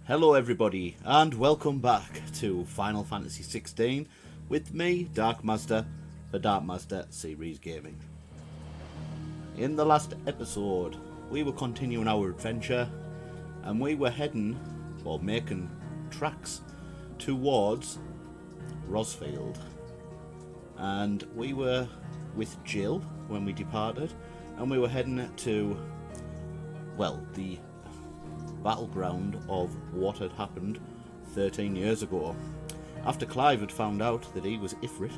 Hello everybody and welcome back to Final Fantasy XVI with me, Dark Master, for Dark Master Series Gaming. In the last episode we were continuing our adventure and we were heading, or making tracks, towards Rosfield. And we were with Jill when we departed and we were heading to, well, the battleground of what had happened 13 years ago, after Clive had found out that he was Ifrit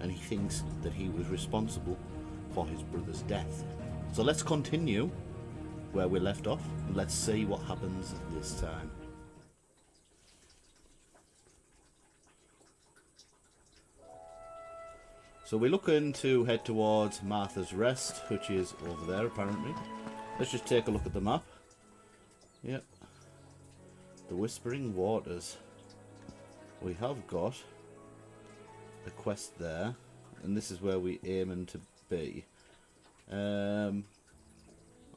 and he thinks that he was responsible for his brother's death. So let's continue where we left off and let's see what happens this time. So we're looking to head towards Martha's Rest, which is over there apparently. Let's just take a look at the map. Yep, the Whispering Waters. We have got a quest there, and this is where we're aiming to be. I'm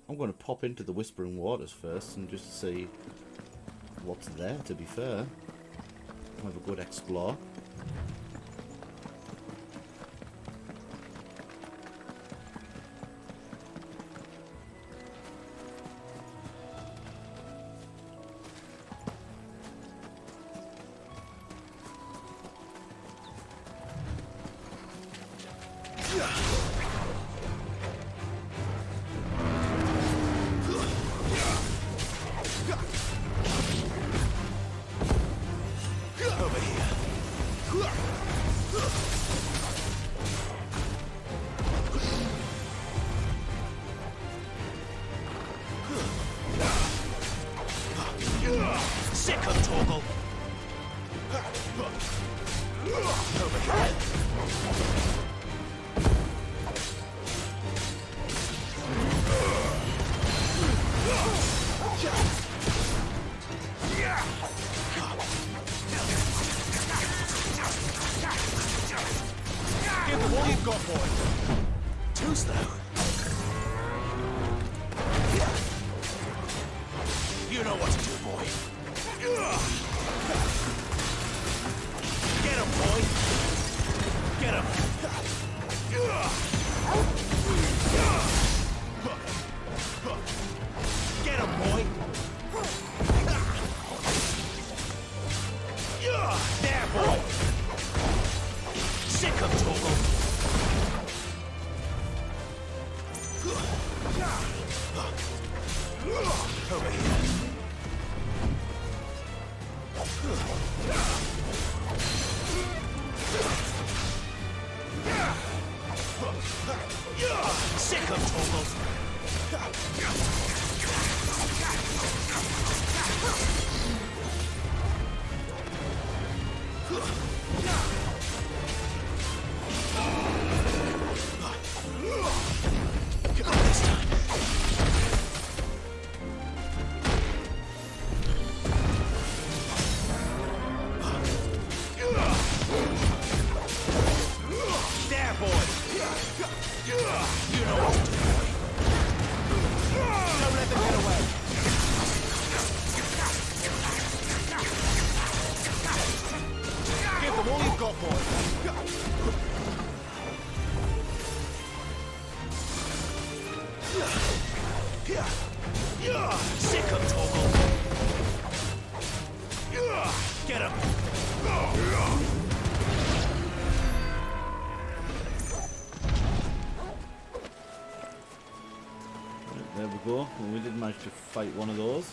going to pop into the Whispering Waters first and just see what's there, to be fair. Have a good explore. There we go. Well, we did manage to fight one of those.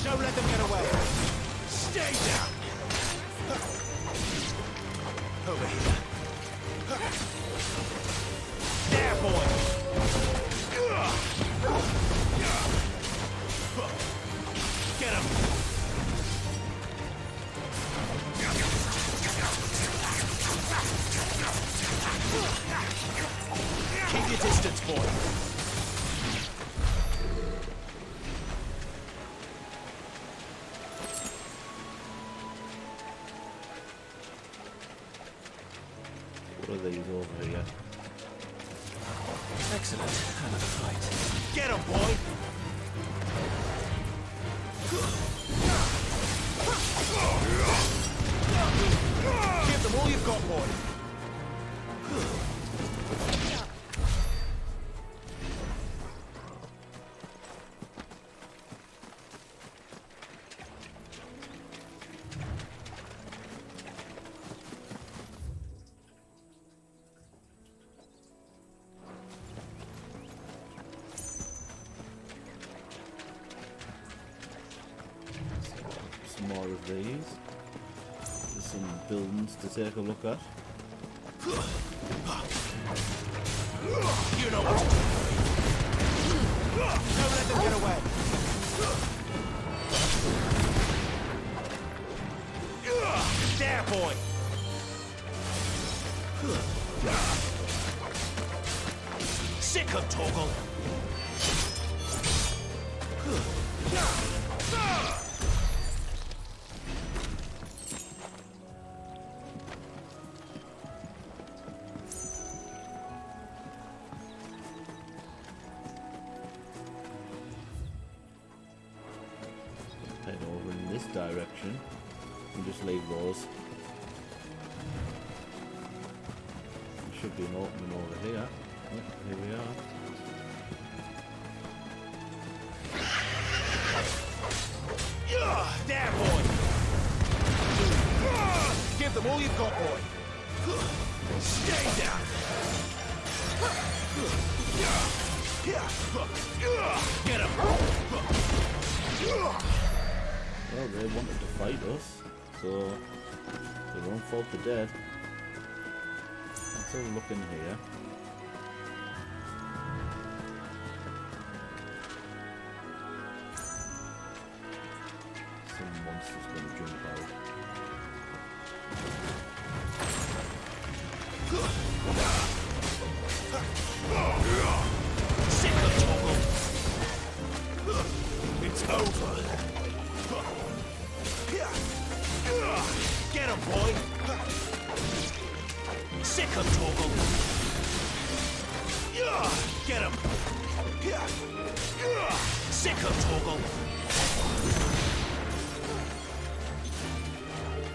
Don't let them get away. Stay down. Over here. There, boy. Get him. Keep your distance, boy. What are these over here? Excellent. Another fight. Get him, boy! Give them all you've got, boy! Some more of these. There's some buildings to take a look at. You know what to do. Don't let them get away. There, boy. Sick of Torgal. Head over in this direction and just leave those. There should be an opening over here. Oh, here we are. There, boy. Give them all you've got, boy. Stay down. Get him. Well, they wanted to fight us, so their own fault they're dead. Let's have a look in here. Some monster's gonna jump out. Sick of Torgal. It's over. Get him, boy. Sick of Torgal. Get him. Sick of Torgal.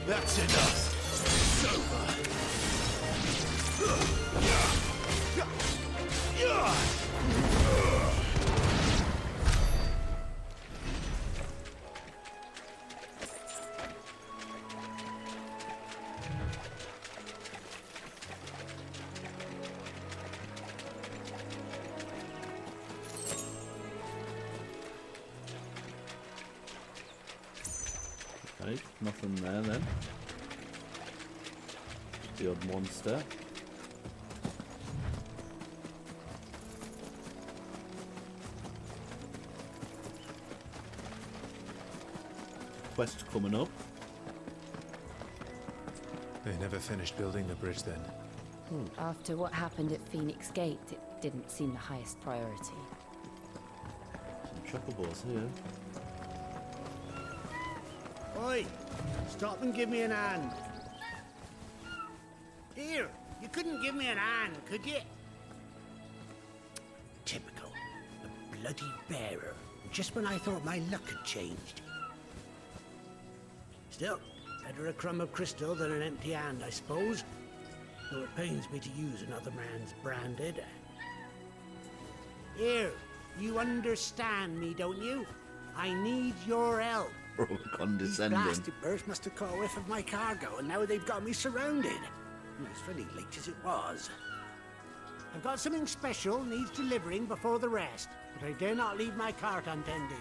That's enough. It's over. Right, nothing there then. The odd monster. Quest coming up. They never finished building the bridge then. After what happened at Phoenix Gate, it didn't seem the highest priority. Some chocobos here. Oi! Stop and give me an hand. Here, you couldn't give me an hand, could you? Typical. A bloody bearer. Just when I thought my luck had changed. Still, better a crumb of crystal than an empty hand, I suppose. Though it pains me to use another man's branded. Here, you understand me, don't you? I need your help. Oh, These condescending. blasted birds must have caught a whiff of my cargo, and now they've got me surrounded. And it's fairly late as it was. I've got something special needs delivering before the rest, but I dare not leave my cart untended.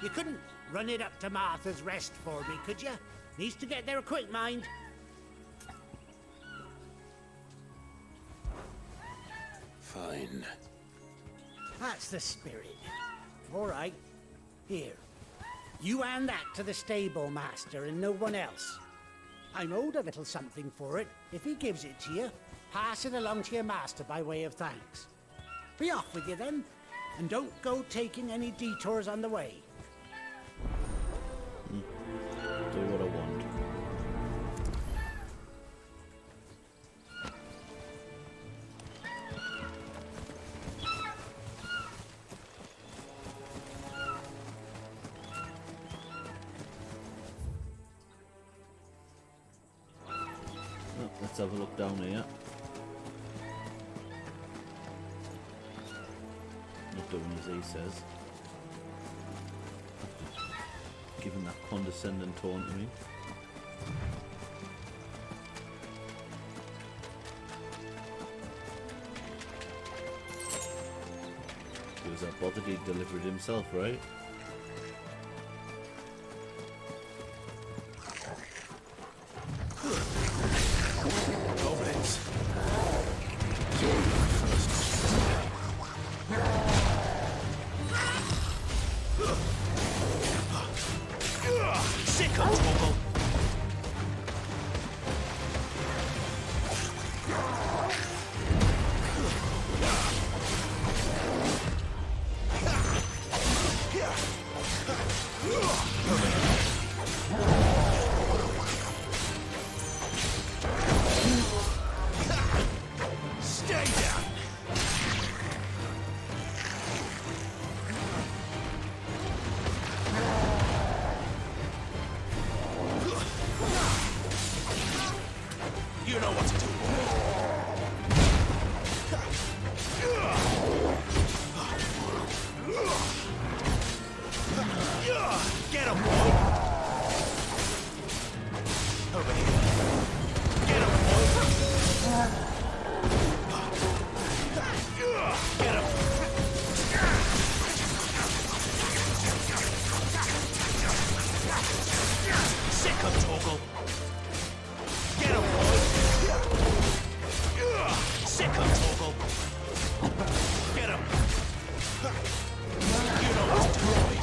You couldn't run it up to Martha's Rest for me, could you? Needs to get there quick, mind. Fine. That's the spirit. All right. Here. You hand that to the stable master and no one else. I'm owed a little something for it. If he gives it to you, pass it along to your master by way of thanks. Be off with you then, and don't go taking any detours on the way. Do what I want. Let's have a look down here. Not doing as he says. Giving that condescending tone to me. He was that bothered he delivered himself, right? You know what to do. Get him, boy. Over here. Get him, boy. Get him. Sick him, Torgal. Get him, boy. Sick him, Torgal. Get him. You know what to do, boy.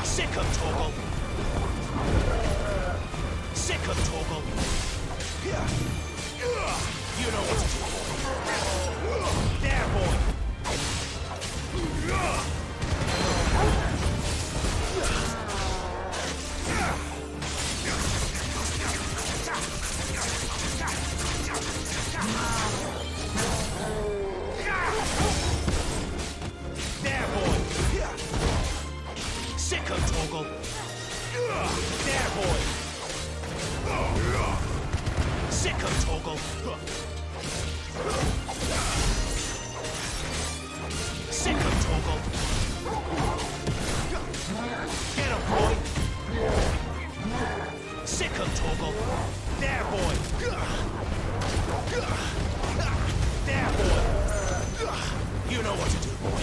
Sick him, Torgal. Sick him, Torgal. You know what to do, boy. There, boy. There, boy. Sick him, Torgal. There, boy. Sick him, Torgal. Sick him, Torgal. Get him, boy. Sick him, Torgal. There, boy. There, boy. You know what to do, boy.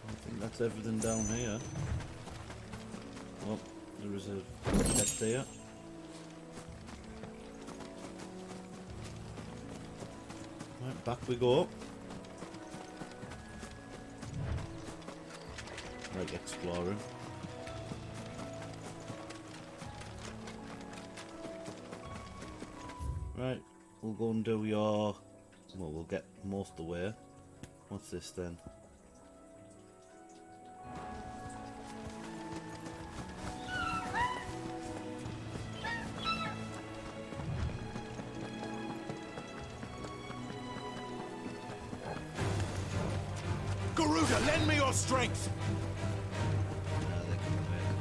I think that's everything down here. Well, there is a chest there. Right, back we go. Like exploring. Right, we'll go and do your... Well, we'll get most of the way. What's this then? Garuda, lend me your strength. They can wait.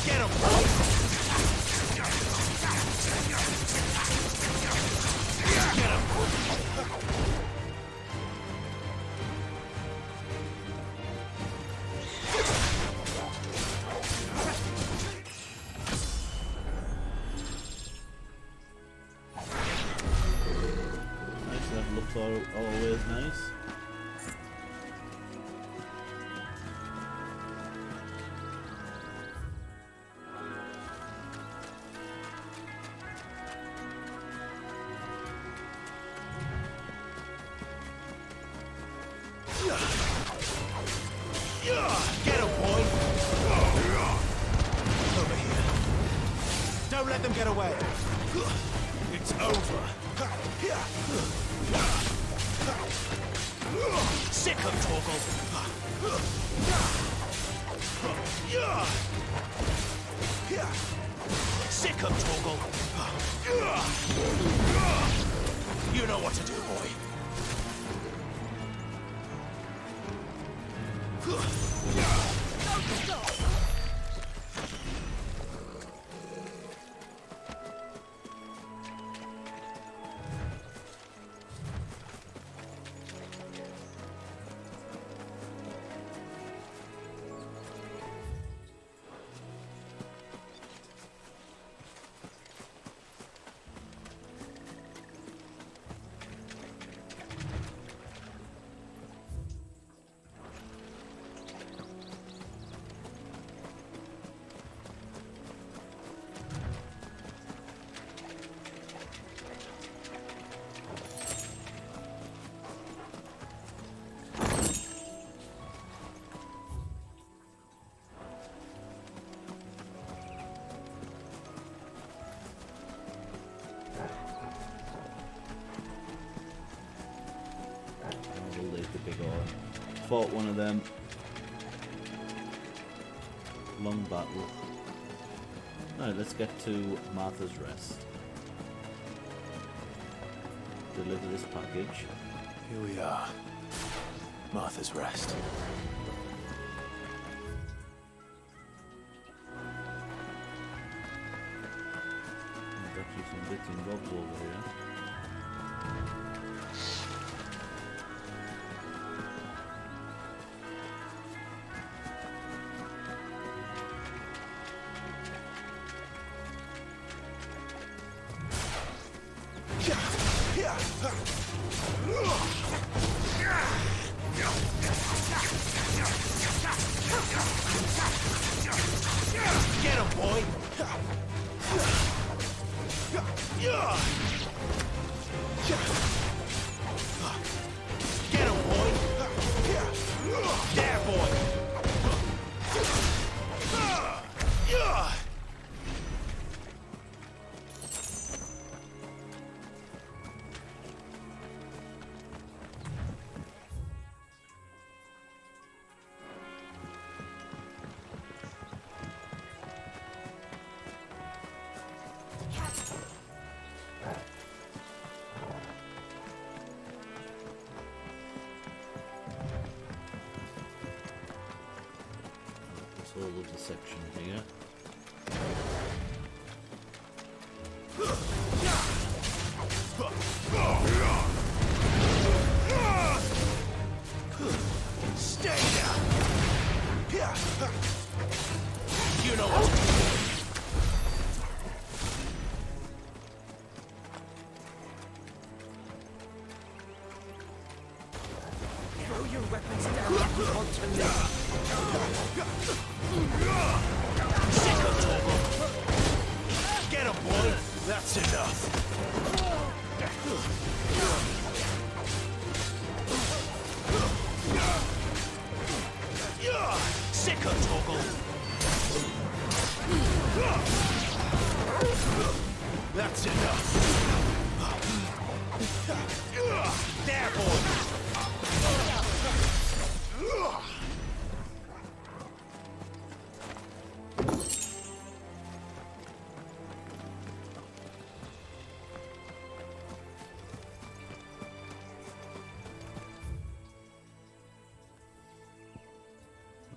Get him, boy. Get him. Nice, that looks always nice. Get him, boy. Don't let them get away. It's over. Sick of Torgal. Sick of Torgal. You know what to do, boy. We'll leave the big ore. Fought one of them. Long battle. Right, let's get to Martha's Rest. Deliver this package. Here we are. Martha's Rest. Got you some bits and bobs over here. Get him, boy! Get him, boy! There, boy! This whole little section here. Stay down! You know what to do. Throw your weapons down if you want to live. Sick of Torgal. Get him, boy! That's enough. Sick of Torgal. That's enough. There, boy.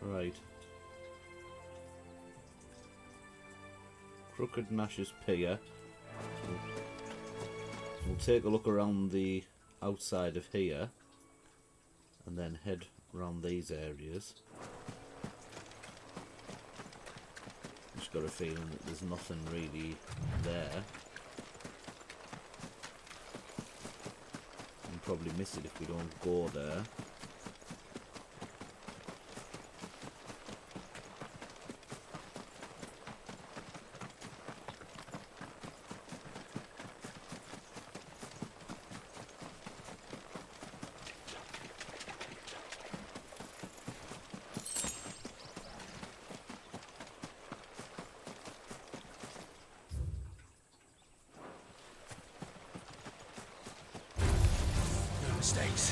Right. Crooked Nash's Pier. So we'll take a look around the outside of here and then head around these areas. Just got a feeling that there's nothing really there. We'll probably miss it if we don't go there. mistakes.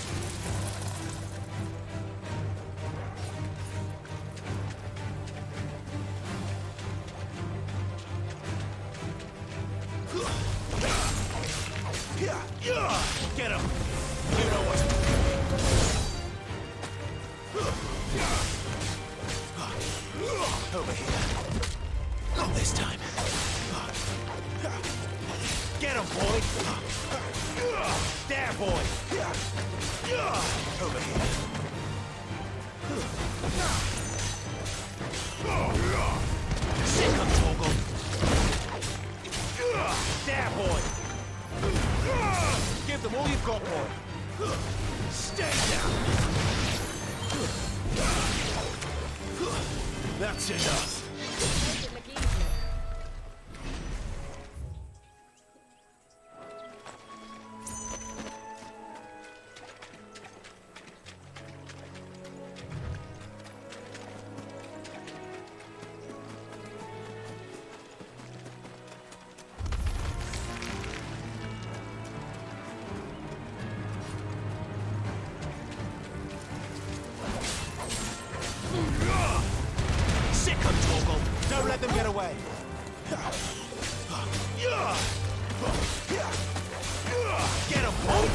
Get him! You know what to do. Over here. Not this time. Get him, boy! There, boy! Over here. Sick of Toggle! There, boy! Give them all you've got, boy! Stay down! That's enough! Sick of Toggle! Don't let them get away! Get him, boy!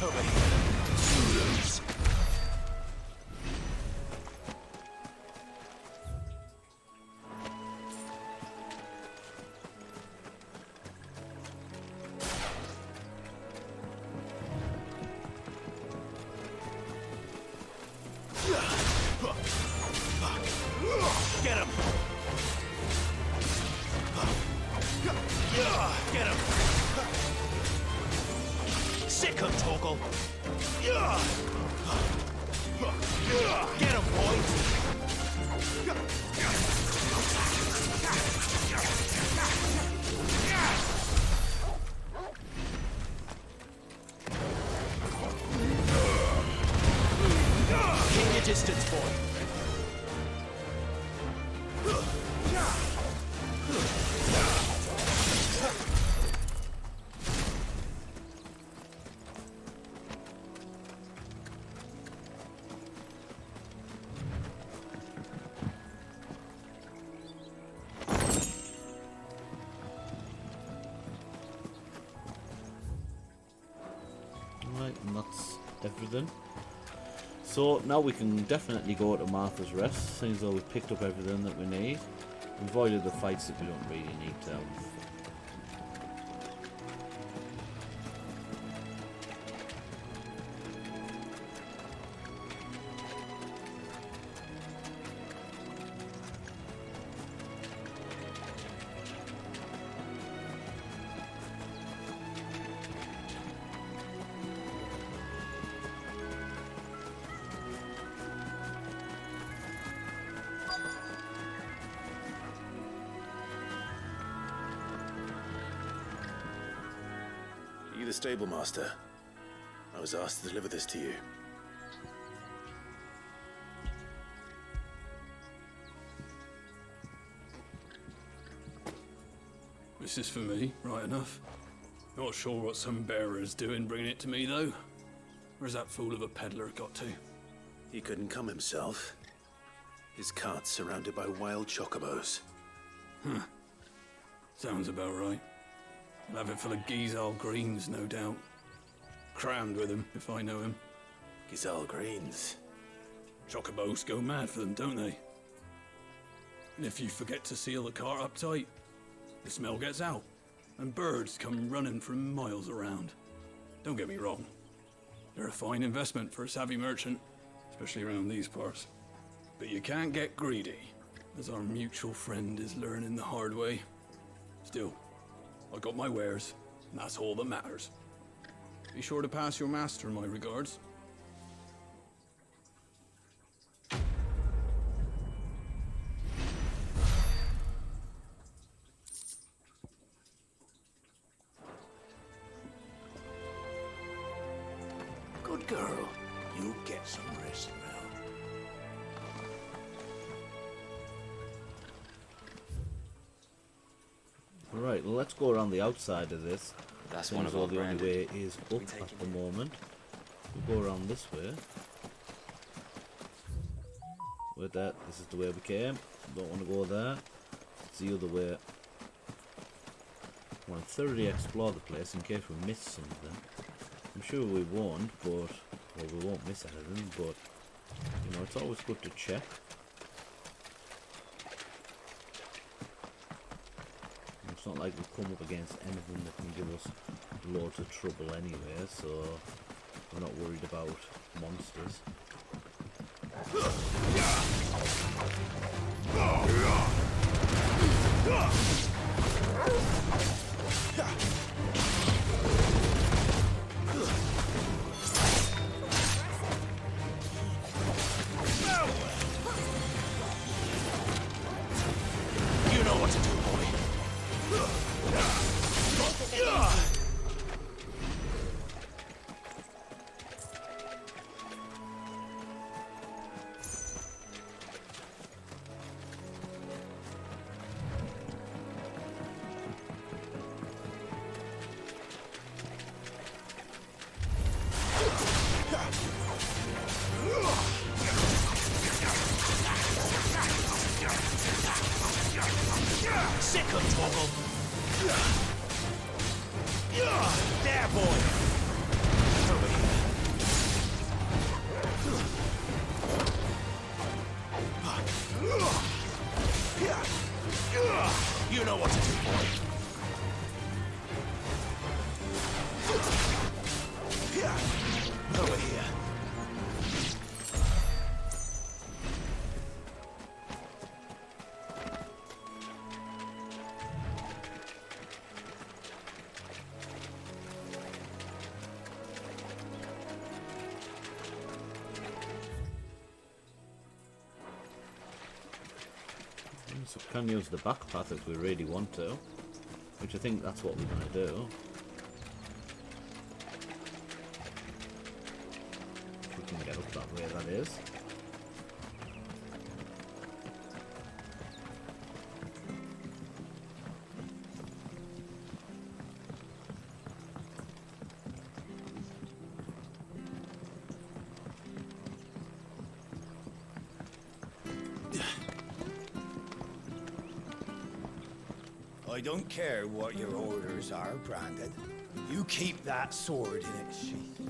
Over here. Get him! Get him! Sick of Toggle! Get him, boy! Keep your distance, boy! Right, and that's everything. So now we can definitely go to Martha's Rest, seems though we've picked up everything that we need. Avoided the fights that we don't really need to. Are you the stable master? I was asked to deliver this to you. This is for me, right enough. Not sure what some bearer's doing bringing it to me, though. Where's that fool of a peddler got to? He couldn't come himself. His cart's surrounded by wild chocobos. Sounds about right. He'll have it full of Gizal greens, no doubt. Crammed with him, if I know him. Gizal greens. Chocobos go mad for them, don't they? And if you forget to seal the cart up tight, the smell gets out, and birds come running from miles around. Don't get me wrong. They're a fine investment for a savvy merchant, especially around these parts. But you can't get greedy, as our mutual friend is learning the hard way. Still, I got my wares, and that's all that matters. Be sure to pass your master my regards. girl. You get some rest now. Right, well, let's go around the outside of this. That's Seems one of though our the only branded. way is We up take at it the in. moment. We'll go around this way. With that, this is the way we came. Don't want to go there. It's the other way. I want to thoroughly explore the place in case we miss something. I'm sure we won't, but... well, we won't miss anything, but... you know, it's always good to check. It's not like we come up against anything that can give us loads of trouble anyway, so we're not worried about monsters. You know what to do, boy. Sick of trouble. There, boy. Over here. You know what to do, boy. Over here. So we can use the back path if we really want to, which I think that's what we're going to do. If we can get up that way, that is. I don't care what your orders are, Brandon. You keep that sword in its sheath.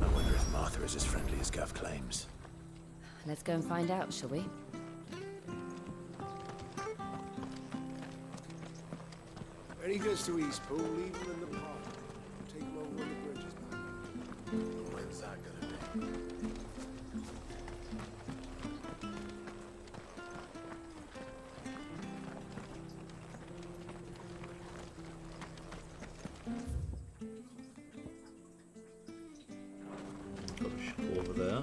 I wonder if Martha is as friendly as Gav claims. Let's go and find out, shall we? When he gets to East Pool, leave him in the park. Take him over when the bridge is back. When's that gonna be? Got a ship over there.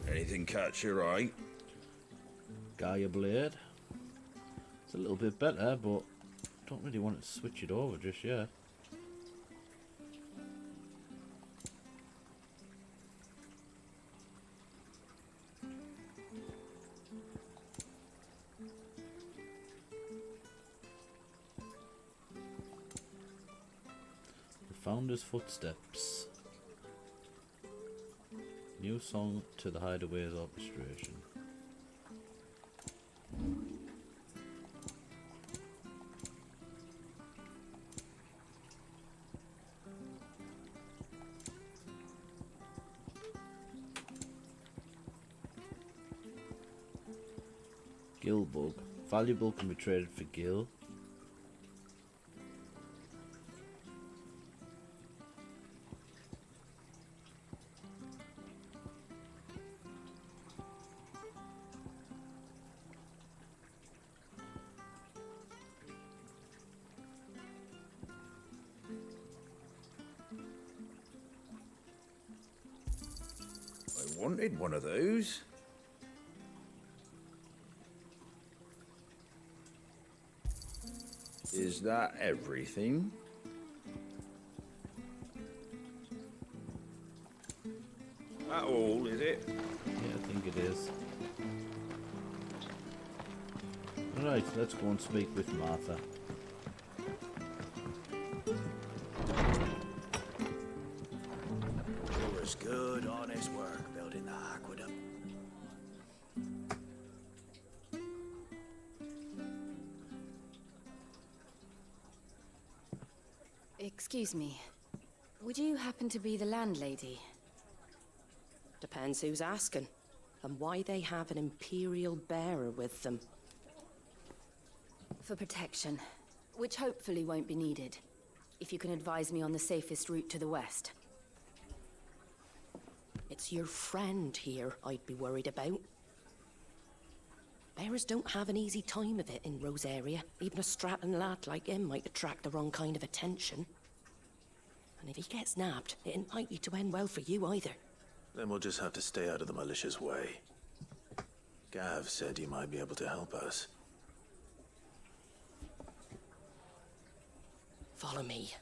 Anything catch your eye? Gaia blade. It's a little bit better, but don't really want to switch it over just yet. The Founder's Footsteps. New song to the Hideaways orchestration. Gilbug. Valuable, can be traded for gil. wanted one of those. Is that everything? That all, is it? Yeah, I think it is. Right, let's go and speak with Martha. It was good, honest work building the aqueduct. Excuse me. Would you happen to be the landlady? Depends who's asking, and why they have an Imperial bearer with them. For protection, which hopefully won't be needed. If you can advise me on the safest route to the west. It's your friend here I'd be worried about. Bearers don't have an easy time of it in Rose area. Even a Stratton lad like him might attract the wrong kind of attention. And if he gets nabbed, it ain't likely to end well for you either. Then we'll just have to stay out of the malicious way. Gav said you might be able to help us. Follow me.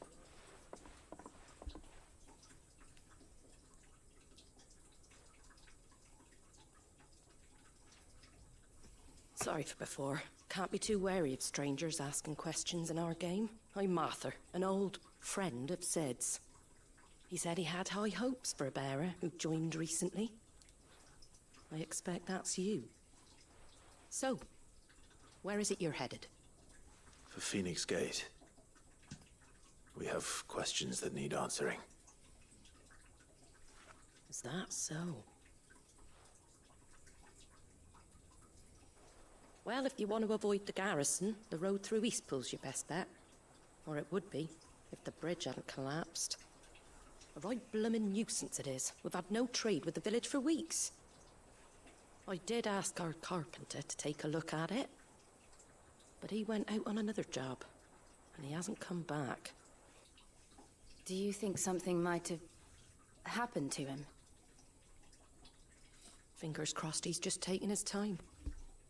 Sorry for before. Can't be too wary of strangers asking questions in our game. I'm Martha, an old friend of Sid's. He said he had high hopes for a bearer who joined recently. I expect that's you. So, where is it you're headed? For Phoenix Gate. We have questions that need answering. Is that so? Well, if you want to avoid the garrison, the road through Eastpool's your best bet. Or it would be, if the bridge hadn't collapsed. A right bloomin' nuisance it is. We've had no trade with the village for weeks. I did ask our carpenter to take a look at it. But he went out on another job, and he hasn't come back. Do you think something might have happened to him? Fingers crossed he's just taking his time.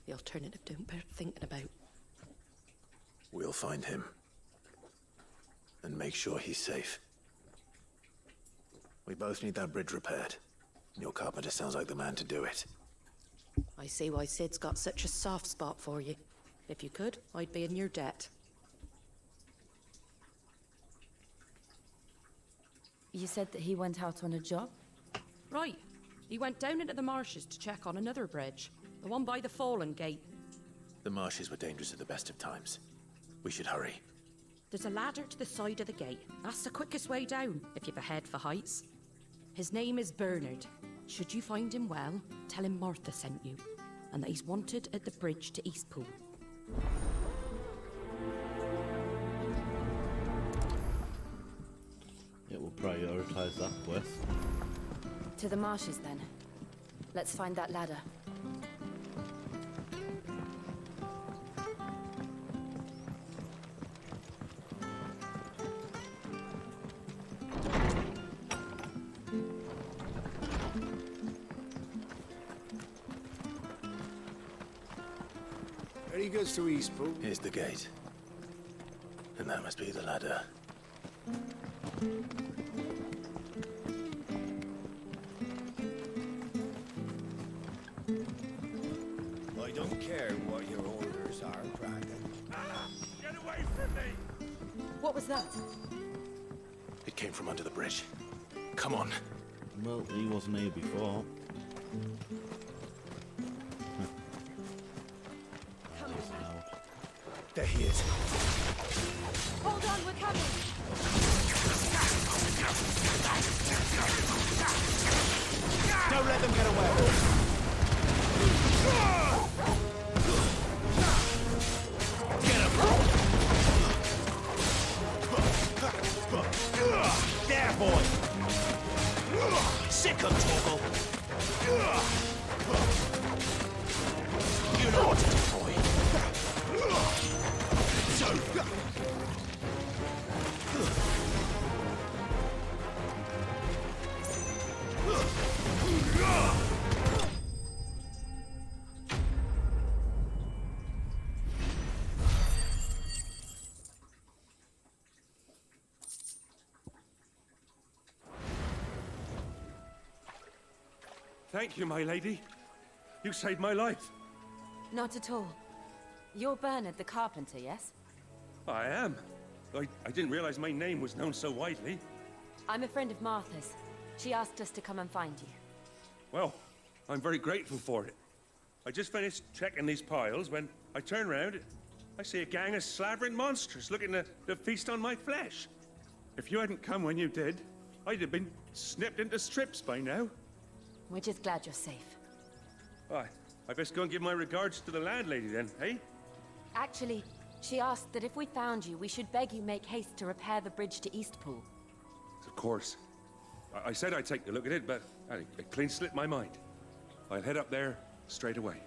The alternative don't bear thinking about. We'll find him. And make sure he's safe. We both need that bridge repaired. Your carpenter sounds like the man to do it. I see why Sid's got such a soft spot for you. If you could, I'd be in your debt. You said that he went out on a job? Right. He went down into the marshes to check on another bridge. The one by the Fallen Gate. The marshes were dangerous at the best of times. We should hurry. There's a ladder to the side of the gate. That's the quickest way down, if you've a head for heights. His name is Bernard. Should you find him well, tell him Martha sent you, and that he's wanted at the bridge to Eastpool. It will prioritise that quest. To the marshes, then. Let's find that ladder. Any goods to Eastpool? Here's the gate. And that must be the ladder. I don't care what your orders are, Brandon. Get away from me! What was that? It came from under the bridge. Come on. Well, he wasn't here before. There he is. Hold on, we're coming! Don't let them get away. Get him! There, boy! Sick of Torgal! You know what to do, boy. So... Thank you, my lady. You saved my life. Not at all. You're Bernard the carpenter, yes? I am. I didn't realize my name was known so widely. I'm a friend of Martha's. She asked us to come and find you. Well, I'm very grateful for it. I just finished checking these piles when I turn around. I see a gang of slavering monsters looking to feast on my flesh. If you hadn't come when you did, I'd have been snipped into strips by now. We're just glad you're safe. I best go and give my regards to the landlady then, eh? Actually, she asked that if we found you, we should beg you make haste to repair the bridge to Eastpool. Of course. I said I'd take a look at it, but it clean slipped my mind. I'll head up there straight away.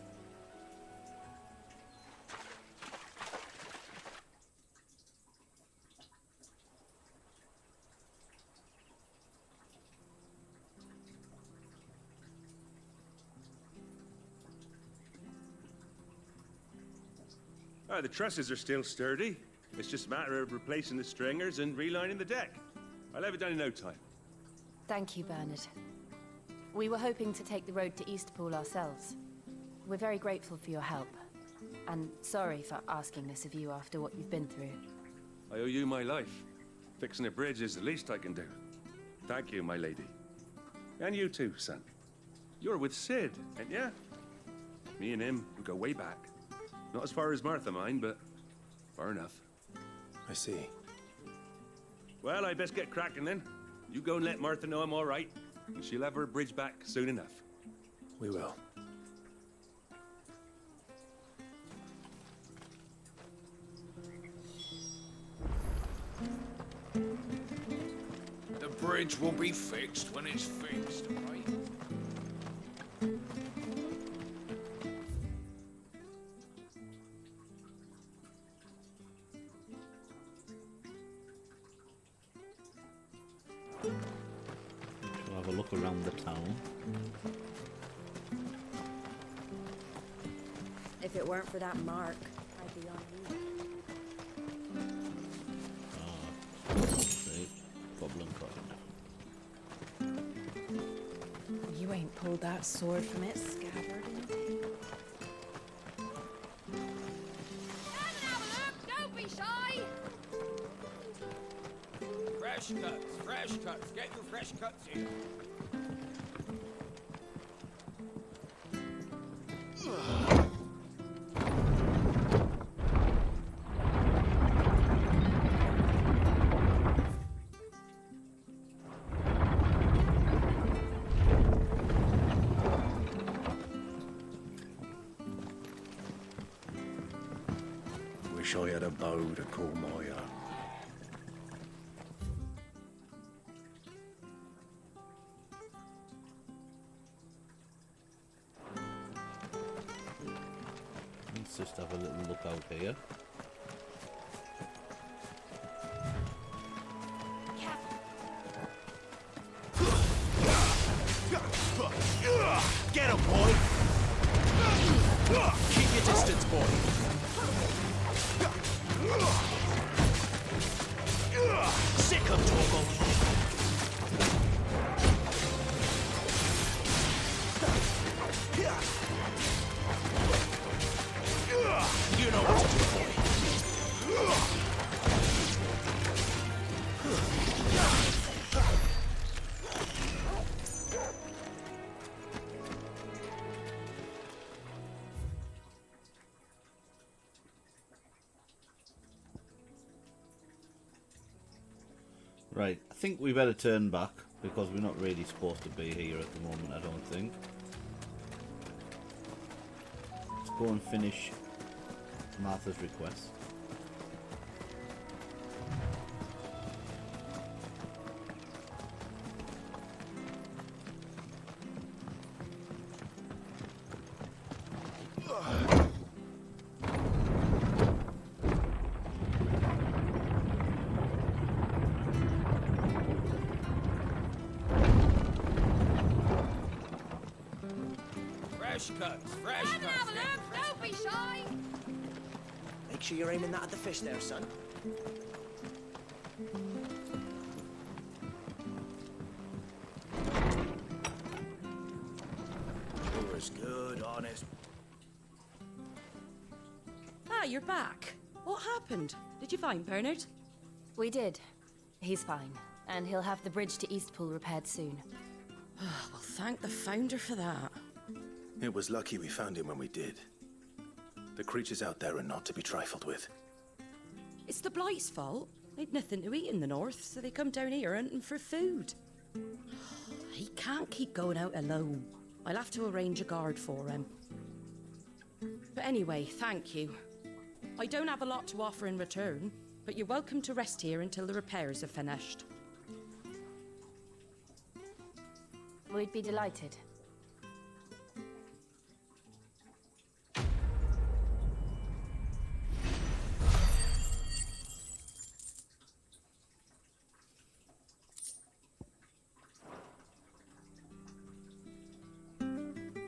The trusses are still sturdy. It's just a matter of replacing the stringers and relining the deck. I'll have it done in no time. Thank you, Bernard. We were hoping to take the road to Eastpool ourselves. We're very grateful for your help. And sorry for asking this of you after what you've been through. I owe you my life. Fixing a bridge is the least I can do. Thank you, my lady. And you too, son. You're with Sid, ain't ya? Me and him, we go way back. Not as far as Martha, mind, but far enough. I see. Well, I best get cracking then. You go and let Martha know I'm all right, and she'll have her bridge back soon enough. We will. The bridge will be fixed when it's fixed, right? We'll have a look around the town. If it weren't for that mark, I'd be on leave. See, goblin cotton. You ain't pulled that sword from its scabbard in a day. Don't be shy! Fresh cuts. Get your fresh cuts here. Wish I had a bow to call my own. Let's just have a little look out here. Get him, boy! Keep your distance, boy! Sick of Torgal! You know what to do, boy. Right, I think we better turn back because we're not really supposed to be here at the moment, I don't think. Let's go and finish Martha's request. Fresh cuts. Don't be shy! Make sure you're aiming that at the fish there, son. Just good, honest. Ah, you're back. What happened? Did you find Bernard? We did. He's fine, and he'll have the bridge to Eastpool repaired soon. Well, thank the Founder for that. It was lucky we found him when we did. The creatures out there are not to be trifled with. It's the Blight's fault. They'd nothing to eat in the north, so they come down here hunting for food. He can't keep going out alone. I'll have to arrange a guard for him. But anyway, thank you. I don't have a lot to offer in return, but you're welcome to rest here until the repairs are finished. We'd be delighted.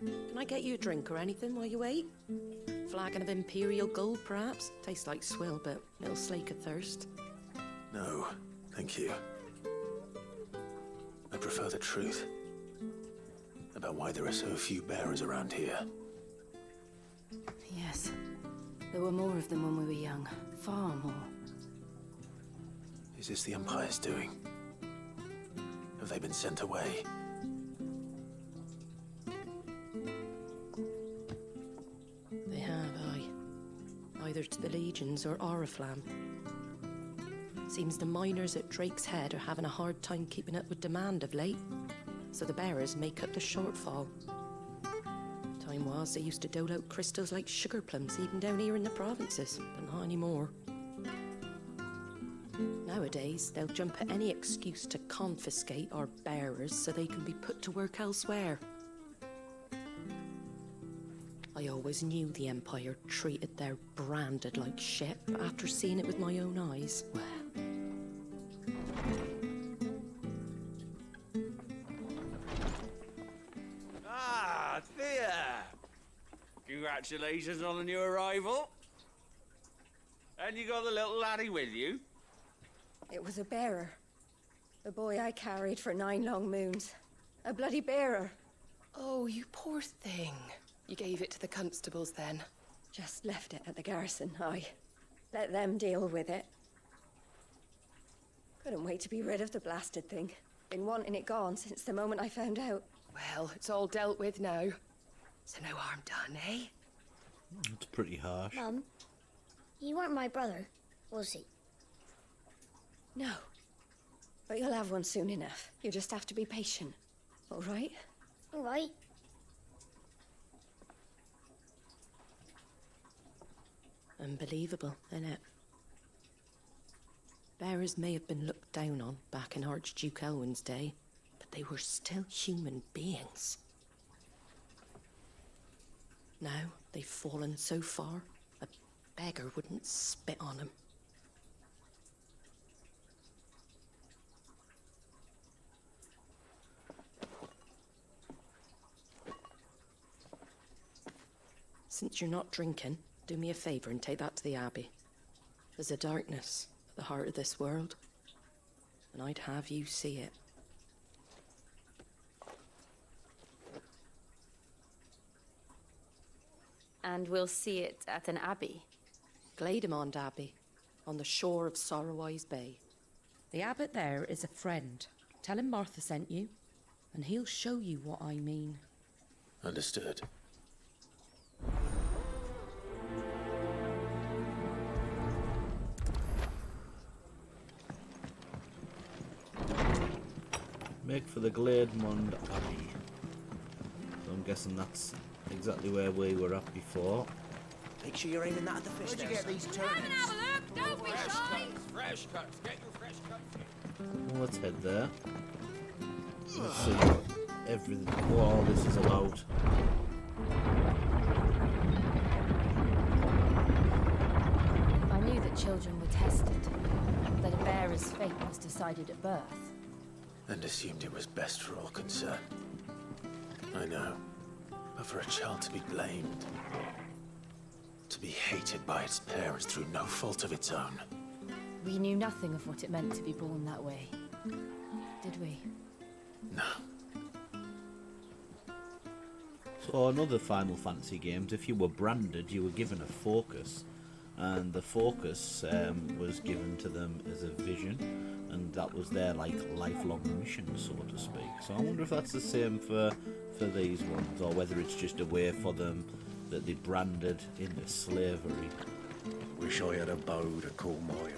Can I get you a drink or anything while you wait? Flagon of Imperial Gold, perhaps? Tastes like swill, but it'll slake a thirst. No, thank you. I prefer the truth about why there are so few bearers around here. Yes. There were more of them when we were young. Far more. Is this the Empire's doing? Have they been sent away? They have, aye. Either to the Legions or Oriflamme. Seems the miners at Drake's Head are having a hard time keeping up with demand of late, so the bearers make up the shortfall. Time was they used to dole out crystals like sugar plums even down here in the provinces, but not anymore. Nowadays, they'll jump at any excuse to confiscate our bearers so they can be put to work elsewhere. I always knew the Empire treated their branded like shit, but after seeing it with my own eyes, well... Ah, Thea! Congratulations on the new arrival. And you got the little laddie with you? It was a bearer. The boy I carried for 9 long moons. A bloody bearer. Oh, you poor thing. You gave it to the constables then? Just left it at the garrison, I let them deal with it. Couldn't wait to be rid of the blasted thing. Been wanting it gone since the moment I found out. Well, it's all dealt with now. So no harm done, eh? It's pretty harsh. Mum, he weren't my brother, was he? No. But you'll have one soon enough. You just have to be patient. All right? All right. Unbelievable, innit? Bearers may have been looked down on back in Archduke Elwin's day, but they were still human beings. Now they've fallen so far, a beggar wouldn't spit on them. Since you're not drinking, do me a favour and take that to the Abbey. There's a darkness at the heart of this world, and I'd have you see it. And we'll see it at an abbey? Glademond Abbey, on the shore of Sorrowise Bay. The abbot there is a friend. Tell him Martha sent you, and he'll show you what I mean. Understood. Make for the Glademond Abbey. So I'm guessing that's exactly where we were at before. Make sure you're aiming that at the fish. Where'd you get these Come and have a look, don't be shy! Fresh cuts. Get your fresh cuts. Well, let's head there. Let's see what all this is about. I knew that children were tested, that a bearer's fate was decided at birth. And assumed it was best for all concerned. I know. But for a child to be blamed, to be hated by its parents through no fault of its own. We knew nothing of what it meant to be born that way, did we? No. So in other Final Fantasy games, if you were branded, you were given a focus, and the focus was given to them as a vision, and that was their lifelong mission, so to speak. So I wonder if that's the same for these ones, or whether it's just a way for them that they branded into slavery. Wish I had a bow to call my own.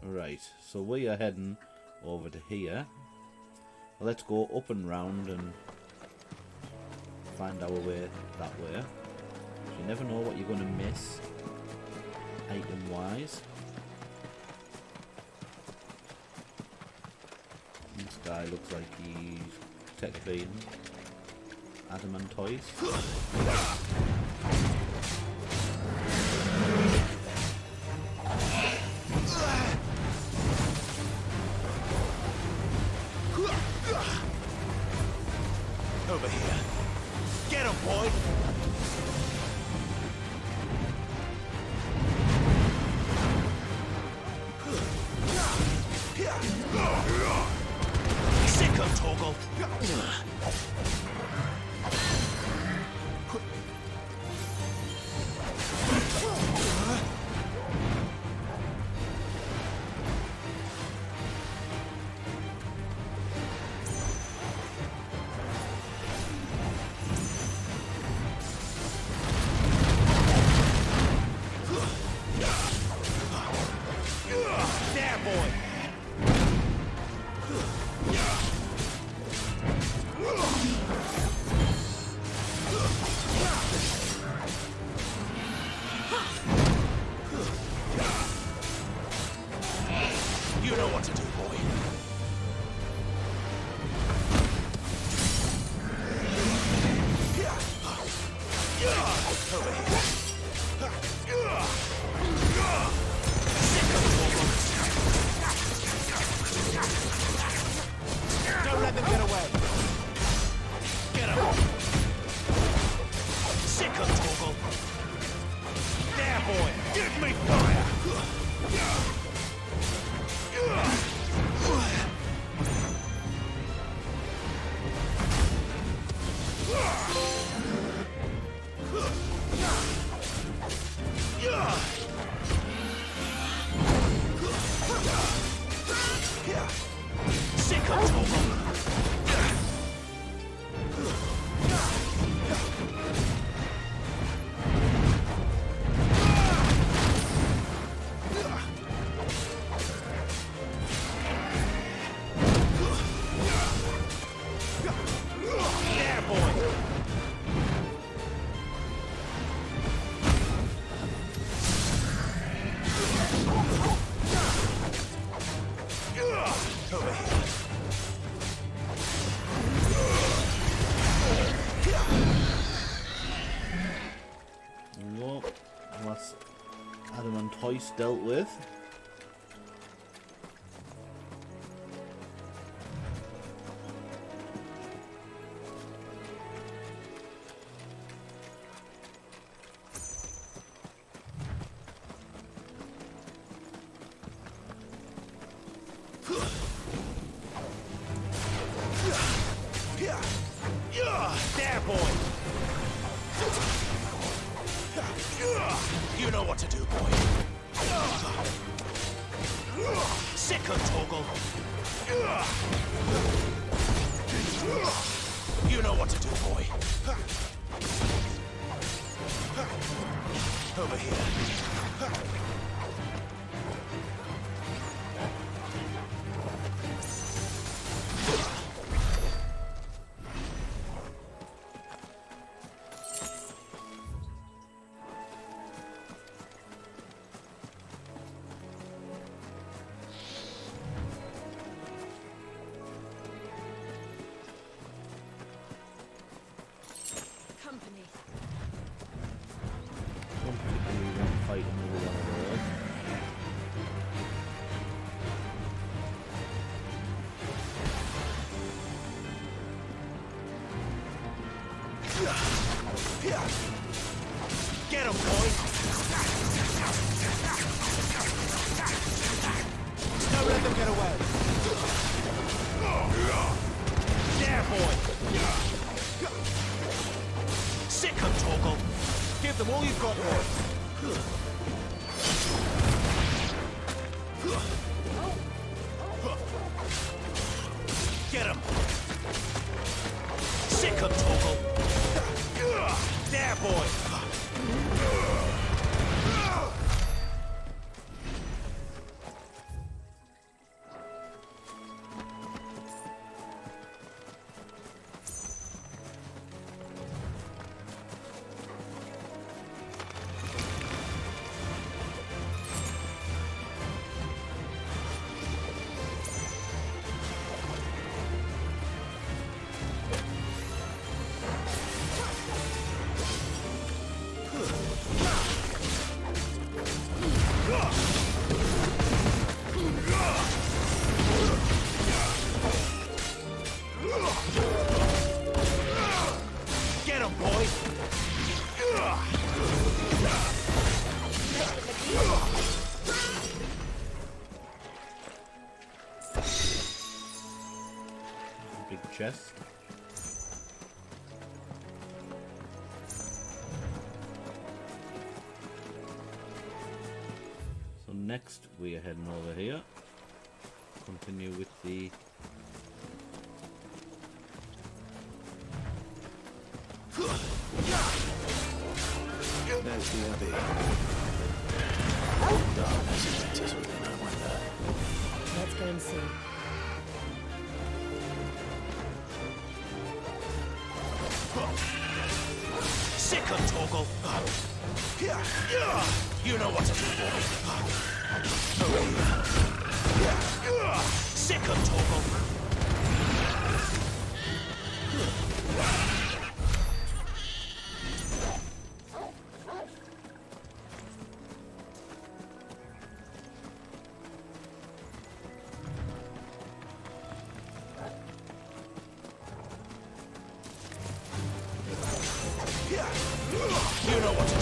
Right, so we are heading over to here. Let's go up and round and find our way that way. You never know what you're going to miss, item-wise. This guy looks like he's technically adamant toys. Over here. Get him, boy! Sick of Toggle! There, boy! You know what to do, boy. Over here. Don't let them get away. Get him. Sick of Toggle. There, boy. Give me fire. Sick of Toggle. There, boy. Over here. Well, that's adamant hoist dealt with. There, boy. You know what to do, boy. Sick of Toggle. You know what to do, boy. Over here. Company. Don't particularly want to fight another one of those. Get him, boy! Don't let them get away! Get him! Sick him, Torgal! There, boy! Get him, boy! Big chest. So next we are heading over here. Continue with the There's the Abbey. Darkness enters within, I wonder. Let's go and see. Sick him, Torgal! You know what to do, boy! Sick him, Torgal! You know what to do.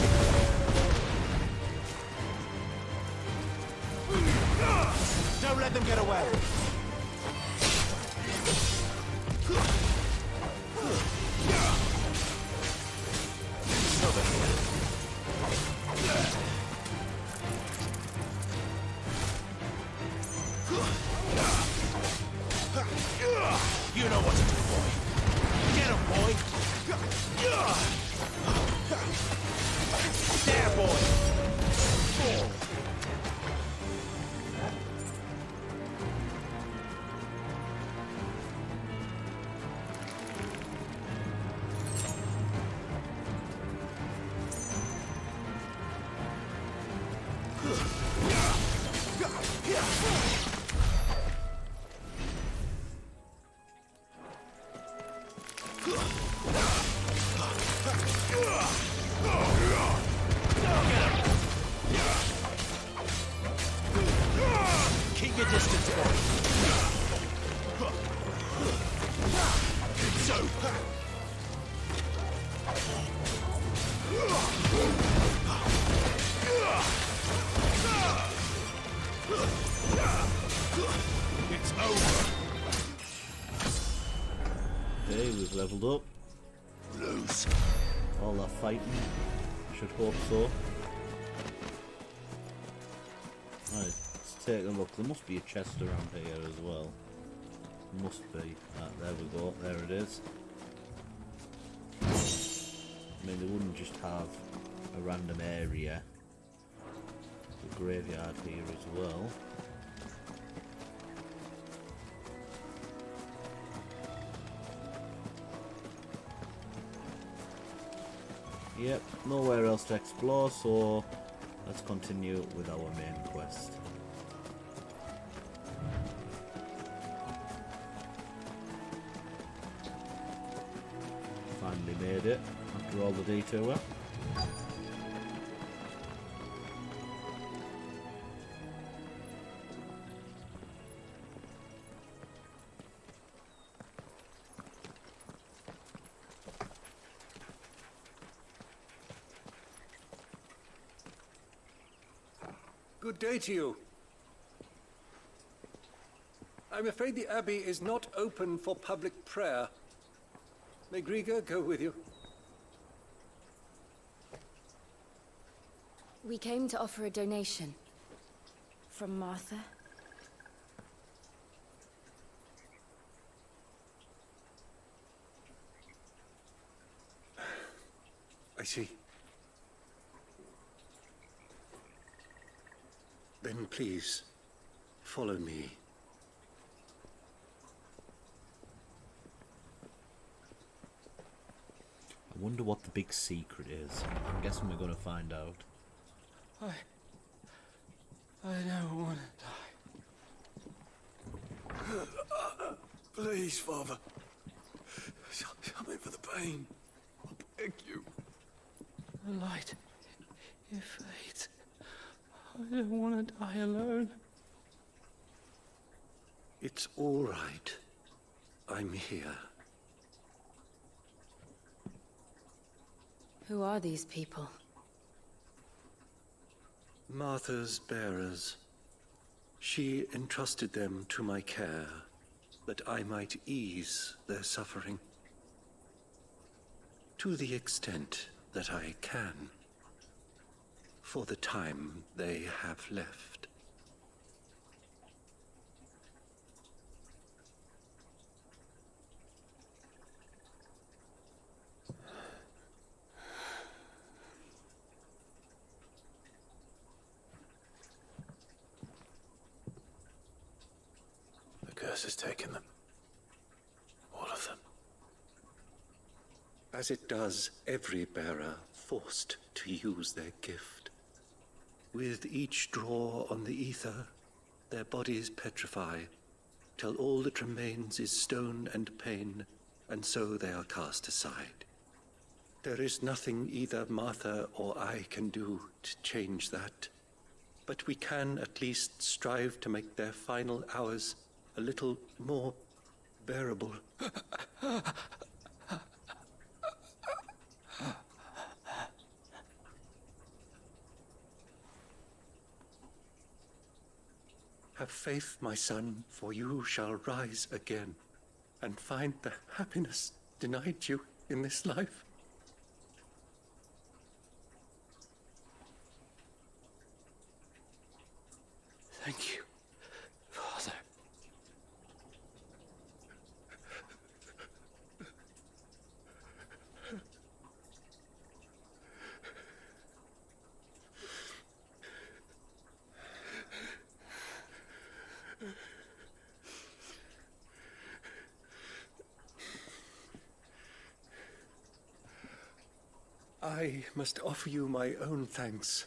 Don't let them get away. You know what to do, boy. Get him, boy. There, boy! Keep your distance, boy. It's over. It's over. Okay, we've leveled up. Lose. All that fighting. Should hope so. Right, let's take a look. There must be a chest around here as well. Must be. Ah, there we go. There it is. I mean, they wouldn't just have a random area. The graveyard here as well. Yep, nowhere else to explore, so let's continue with our main quest. Finally made it, after all the detour. Good day to you. I'm afraid the Abbey is not open for public prayer. May Griga go with you? We came to offer a donation. From Martha. see. Then please, follow me. I wonder what the big secret is. I'm guessing we're going to find out. I don't want to die. Please, Father. Help me for the pain. I beg you. The light. It fades. I don't want to die alone. It's all right. I'm here. Who are these people? Martha's bearers. She entrusted them to my care, that I might ease their suffering. To the extent that I can. For the time they have left. The curse has taken them. All of them. As it does every bearer forced to use their gift. With each draw on the ether, their bodies petrify, till all that remains is stone and pain, and so they are cast aside. There is nothing either Martha or I can do to change that, but we can at least strive to make their final hours a little more bearable. Have faith, my son, for you shall rise again and find the happiness denied you in this life. Thank you, Father. I must offer you my own thanks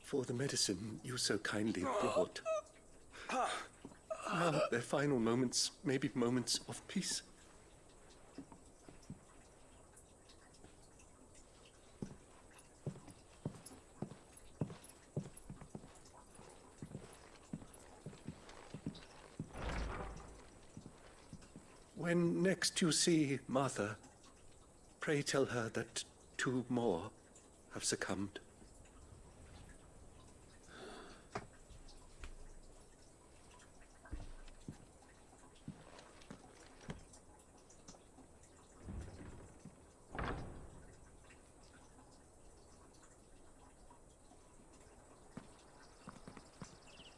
for the medicine you so kindly brought. Now their final moments may be moments of peace. When next you see Martha, pray tell her that 2 more have succumbed.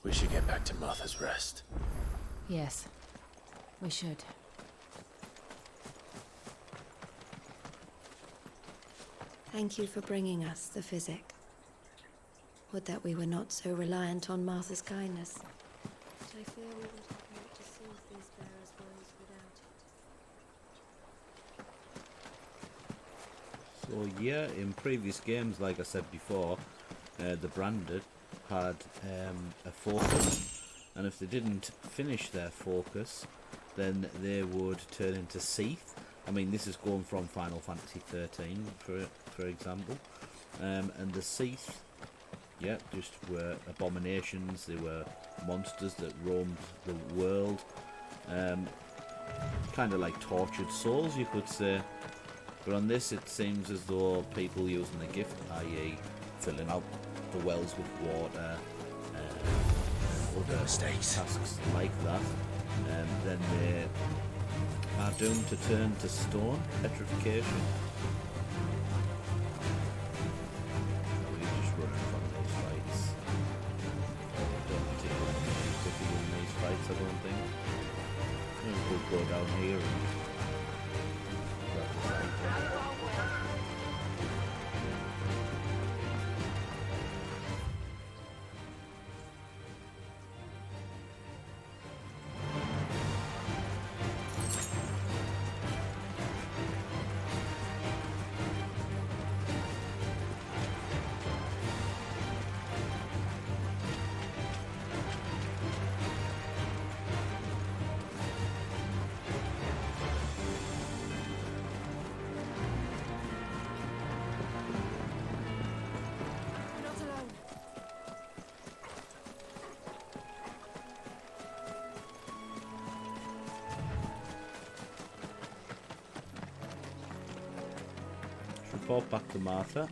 We should get back to Martha's Rest. Yes, we should. Thank you for bringing us the physic. Would that we were not so reliant on Martha's kindness. But I fear we would have not to soothe these bearers' woes without it. So yeah, in previous games, like I said before, the Branded had a focus, and if they didn't finish their focus, then they would turn into Seath. I mean, this is going from Final Fantasy 13, for example, and the Seath, yeah, just were abominations. They were monsters that roamed the world, kind of like tortured souls, you could say. But on this, it seems as though people using the gift, i.e., filling out the wells with water, other tasks like that, then they are doomed to turn to stone, petrification. We're just running from these fights. Don't particularly need to be in these fights, I don't think. We'll go down here and grab the side one. report back to Martha.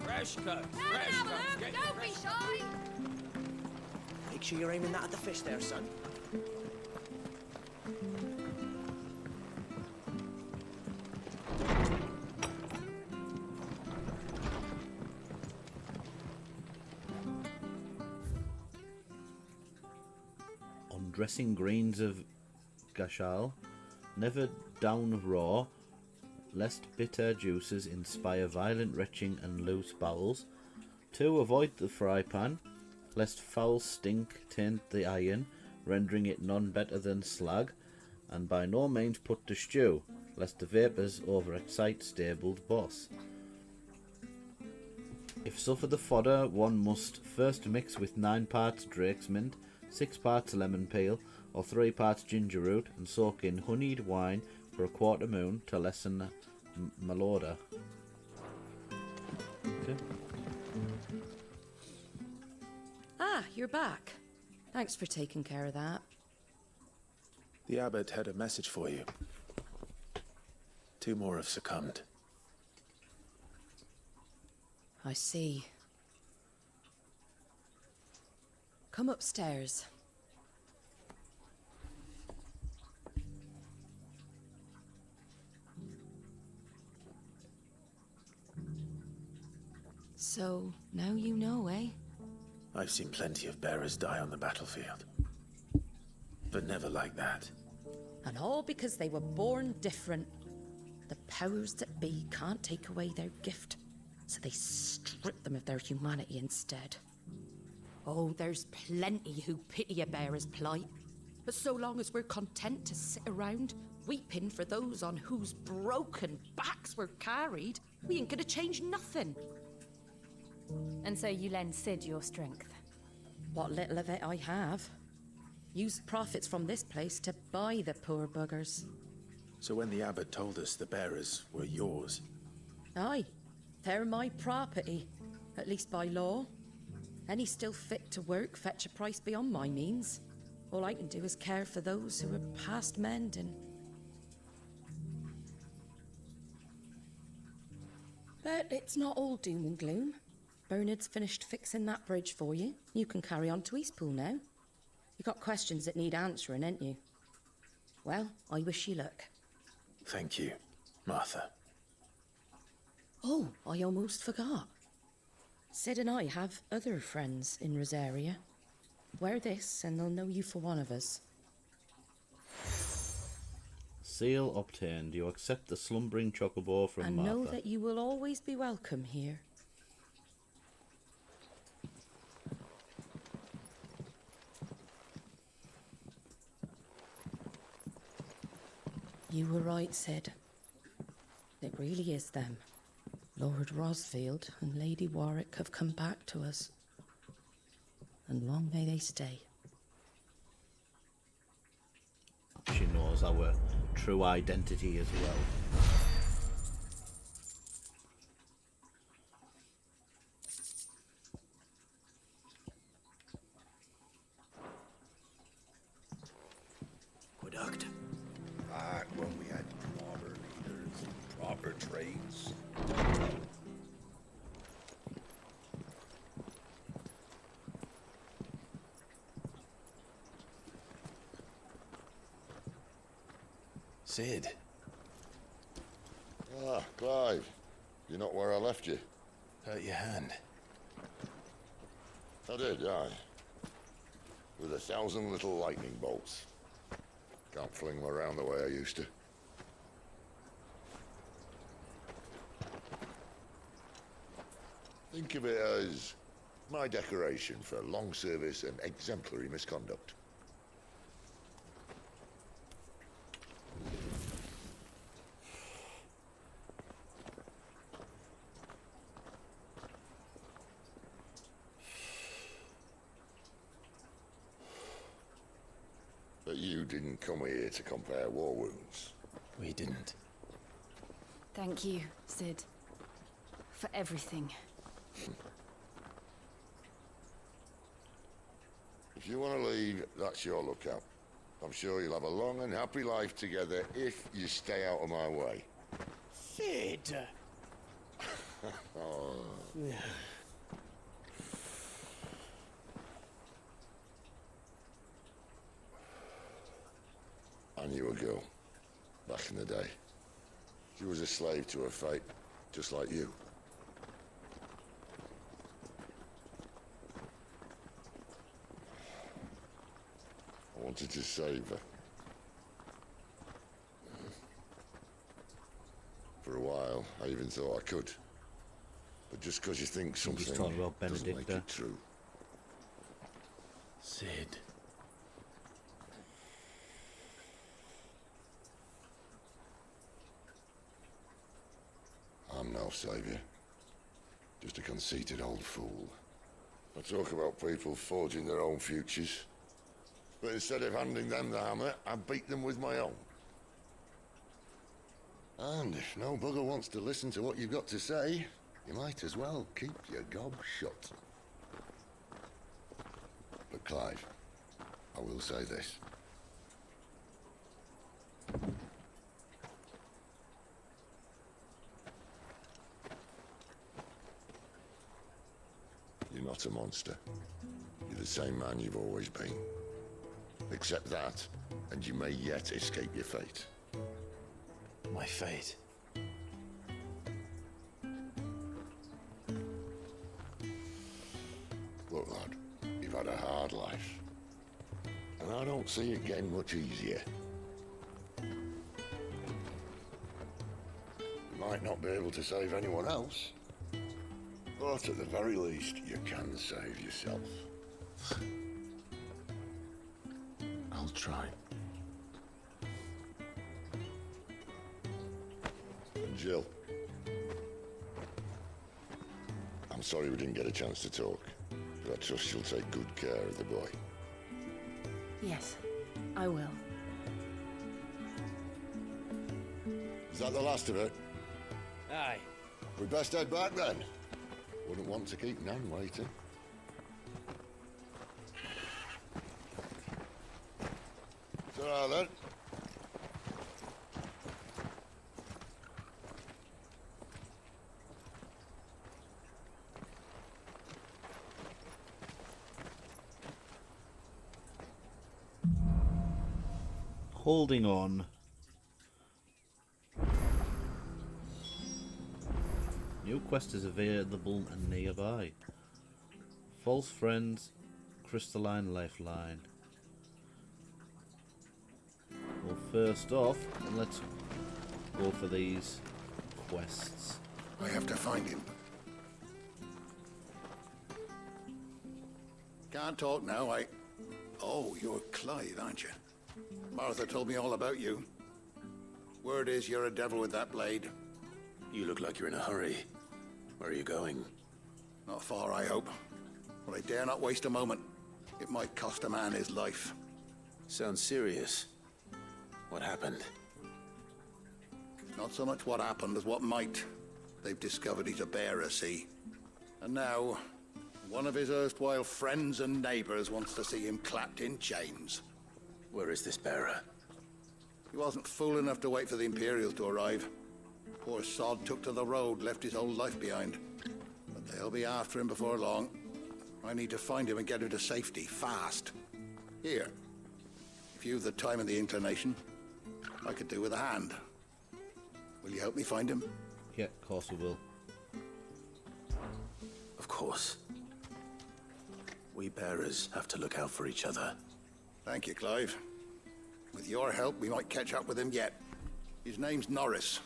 Fresh cuts, fresh cuts. Get Don't be shy! Make sure you're aiming that at the fish there, son. On dressing greens of Gashal, never down raw, lest bitter juices inspire violent retching and loose bowels. 2. Avoid the fry pan, lest foul stink taint the iron, rendering it none better than slag, and by no means put to stew, lest the vapours overexcite stabled boss. If suffer the fodder, one must first mix with 9 parts drake's mint, 6 parts lemon peel, or 3 parts ginger root, and soak in honeyed wine for a quarter moon to lessen malodor. Okay. Ah, you're back. Thanks for taking care of that. The abbot had a message for you. 2 more have succumbed. I see. Come upstairs. So, now you know, eh? I've seen plenty of bearers die on the battlefield. But never like that. And all because they were born different. The powers that be can't take away their gift, so they strip them of their humanity instead. Oh, there's plenty who pity a bearer's plight. But so long as we're content to sit around, weeping for those on whose broken backs we're carried, we ain't gonna change nothing. And so you lend Sid your strength? What little of it I have. Used profits from this place to buy the poor buggers. So when the abbot told us the bearers were yours... Aye, they're my property, at least by law. Any still fit to work fetch a price beyond my means. All I can do is care for those who are past mending. But it's not all doom and gloom. Bernard's finished fixing that bridge for you. You can carry on to Eastpool now. You got questions that need answering, ain't you? Well, I wish you luck. Thank you, Martha. Oh, I almost forgot. Sid and I have other friends in Rosaria. Wear this and they'll know you for one of us. Seal obtained. You accept the slumbering chocobo from And Martha. know that you will always be welcome here. You were right, Sid. It really is them. Lord Rosfield and Lady Warwick have come back to us. And long may they stay. She knows our true identity as well. Aqueduct. Back when we had proper leaders and proper trades. Sid. Ah, Clive. You're not where I left you. Hurt your hand. I did, aye. With 1,000 little lightning bolts. Can't fling them around the way I used to. Think of it as my decoration for long service and exemplary misconduct. But you didn't come here to compare war wounds. We didn't. Thank you, Sid. For everything. If you want to leave, that's your lookout. I'm sure you'll have a long and happy life together if you stay out of my way. Sid! Oh. I knew a girl, back in the day. She was a slave to her fate, just like you. I wanted to save her. For a while, I even thought I could. But just because you think something He's talking about doesn't make Benedicta. it true. Sid. I'm no savior. Just a conceited old fool. I talk about people forging their own futures. But instead of handing them the hammer, I beat them with my own. And if no bugger wants to listen to what you've got to say, you might as well keep your gob shut. But Clive, I will say this. You're not a monster. You're the same man you've always been. Accept that, and you may yet escape your fate. My fate. Look, lad, you've had a hard life. And I don't see it getting much easier. You might not be able to save anyone else, but at the very least, you can save yourself. I'll try. And Jill, I'm sorry we didn't get a chance to talk, but I trust you'll take good care of the boy. Yes, I will. Is that the last of it? Aye. We best head back then. Wouldn't want to keep Nan waiting. Ta-ra then. Holding on. New quest is available and nearby. False friends, crystalline lifeline. Well, first off, let's go for these quests. I have to find him. Can't talk now, Oh, you're Clive, aren't you? Martha told me all about you. Word is you're a devil with that blade. You look like you're in a hurry. Where are you going? Not far, I hope. But I dare not waste a moment. It might cost a man his life. Sounds serious. What happened? Not so much what happened as what might. They've discovered he's a bearer, see? And now, one of his erstwhile friends and neighbors wants to see him clapped in chains. Where is this bearer? He wasn't fool enough to wait for the Imperials to arrive. Poor sod took to the road, left his whole life behind. But they'll be after him before long. I need to find him and get him to safety, fast. Here, if you've the time and the inclination, I could do with a hand. Will you help me find him? Yeah, of course we will. Of course. We bearers have to look out for each other. Thank you, Clive. With your help, we might catch up with him yet. His name's Norris.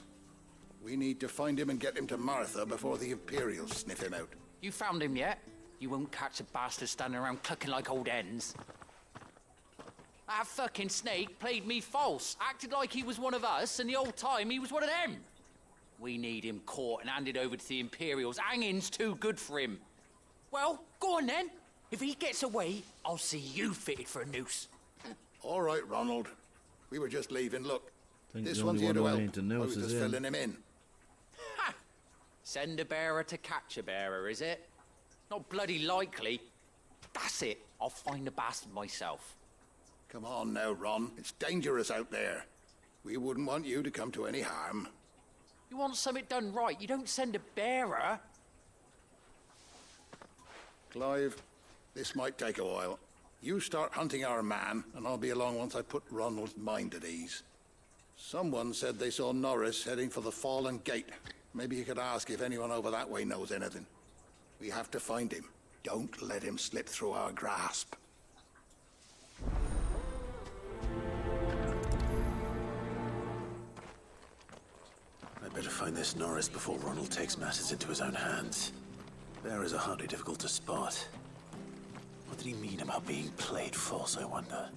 We need to find him and get him to Martha before the Imperials sniff him out. You found him yet? You won't catch a bastard standing around clucking like old hens. That fucking snake played me false, acted like he was one of us, and the whole time he was one of them. We need him caught and handed over to the Imperials. Hanging's too good for him. Well, go on then. If he gets away, I'll see you fitted for a noose. All right, Ronald. We were just leaving. Look, Think this the one's only here one to I help. need to know I was is just him. filling him in. Send a bearer to catch a bearer, is it? Not bloody likely. That's it. I'll find the bastard myself. Come on now, Ron. It's dangerous out there. We wouldn't want you to come to any harm. You want something done right, you don't send a bearer. Clive, this might take a while. You start hunting our man, and I'll be along once I put Ronald's mind at ease. Someone said they saw Norris heading for the Fallen Gate. Maybe you could ask if anyone over that way knows anything. We have to find him. Don't let him slip through our grasp. I'd better find this Norris before Ronald takes matters into his own hands. Bearers are hardly difficult to spot. What did he mean about being played false, I wonder?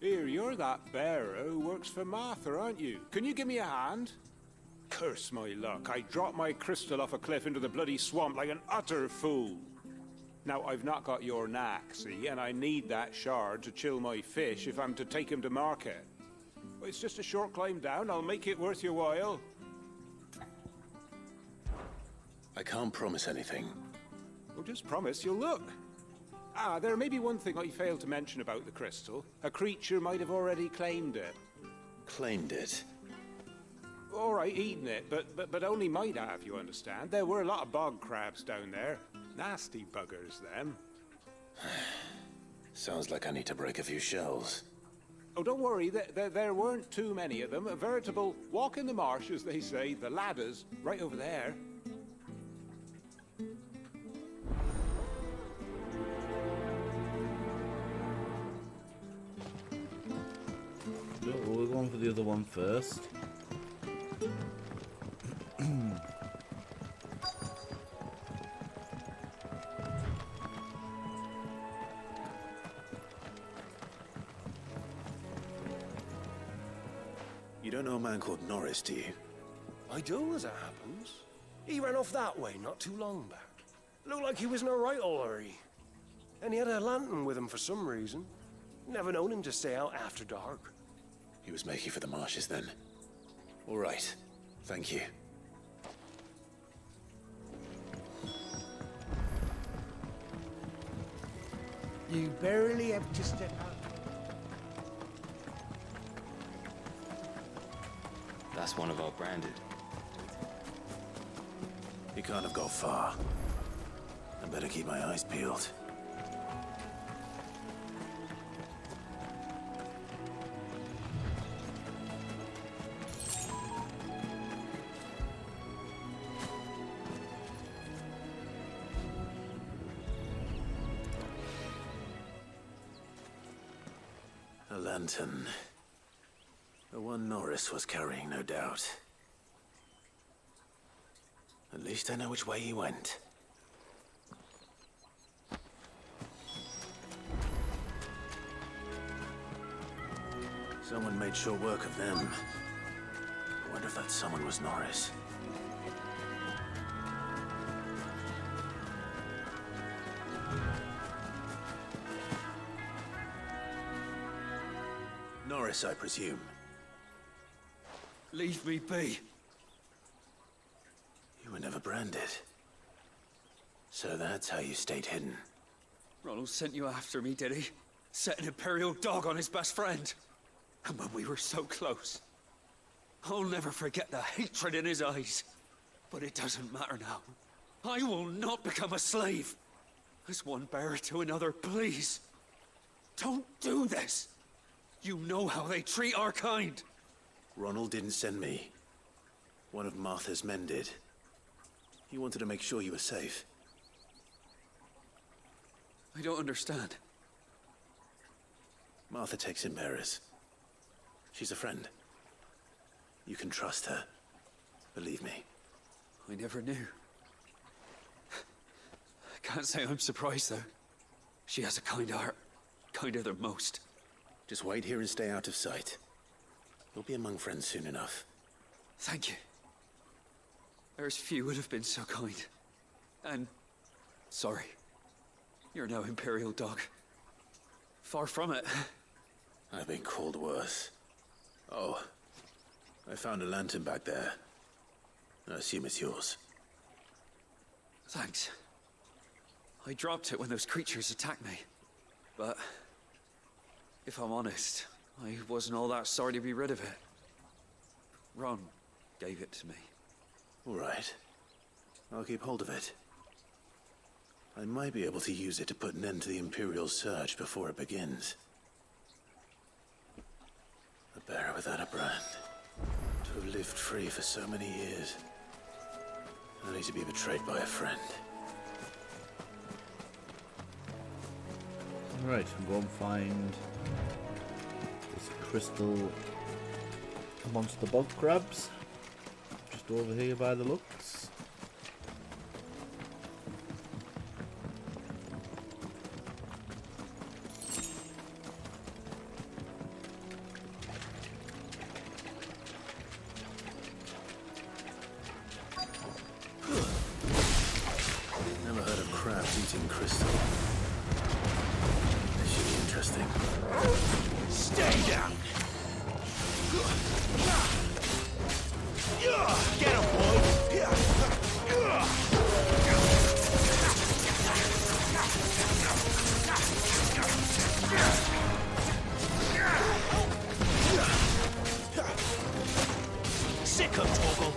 Here, you're that bearer who works for Martha, aren't you? Can you give me a hand? Curse my luck. I dropped my crystal off a cliff into the bloody swamp like an utter fool. Now, I've not got your knack, see, and I need that shard to chill my fish if I'm to take him to market. It's just a short climb down. I'll make it worth your while. I can't promise anything. Well, just promise you'll look. Ah, there may be one thing I failed to mention about the crystal. A creature might have already claimed it. Claimed it? All right, eaten it, but only might have, you understand. There were a lot of bog crabs down there. Nasty buggers, them. Sounds like I need to break a few shells. Oh, don't worry, there weren't too many of them. A veritable walk in the marsh, as they say. The ladder's right over there. We're going for the other one first. You don't know a man called Norris, do you? I do, as it happens. He ran off that way not too long back. Looked like he was in a right old hurry. And he had a lantern with him for some reason. Never known him to stay out after dark. He was making for the marshes then. All right. Thank you. You barely have to step out. That's one of our branded. He can't have got far. I better keep my eyes peeled. A lantern. The one Norris was carrying, no doubt. At least I know which way he went. Someone made sure work of them. I wonder if that someone was Norris. Norris, I presume. Leave me be. You were never branded. So that's how you stayed hidden. Ronald sent you after me, did he? Set an Imperial dog on his best friend. And when we were so close. I'll never forget the hatred in his eyes. But it doesn't matter now. I will not become a slave. As one bearer to another, please. Don't do this. You know how they treat our kind. Ronald didn't send me. One of Martha's men did. He wanted to make sure you were safe. I don't understand. Martha takes in bearers. She's a friend. You can trust her. Believe me. I never knew. I can't say I'm surprised, though. She has a kind heart. Kinder than most. Just wait here and stay out of sight. You'll be among friends soon enough. Thank you. There's few would have been so kind. And sorry. You're no Imperial dog. Far from it. I've been called worse. Oh, I found a lantern back there. I assume it's yours. Thanks. I dropped it when those creatures attacked me. But if I'm honest, I wasn't all that sorry to be rid of it. Ron gave it to me. All right. I'll keep hold of it. I might be able to use it to put an end to the Imperial Surge before it begins. A bearer without a brand. To have lived free for so many years. Only to be betrayed by a friend. Alright, I'm going to find this crystal monster bog crabs. Just over here by the looks. Never heard of crabs eating crystal. This should be interesting. Stay down! Get him, boy! Sick him, Toggle!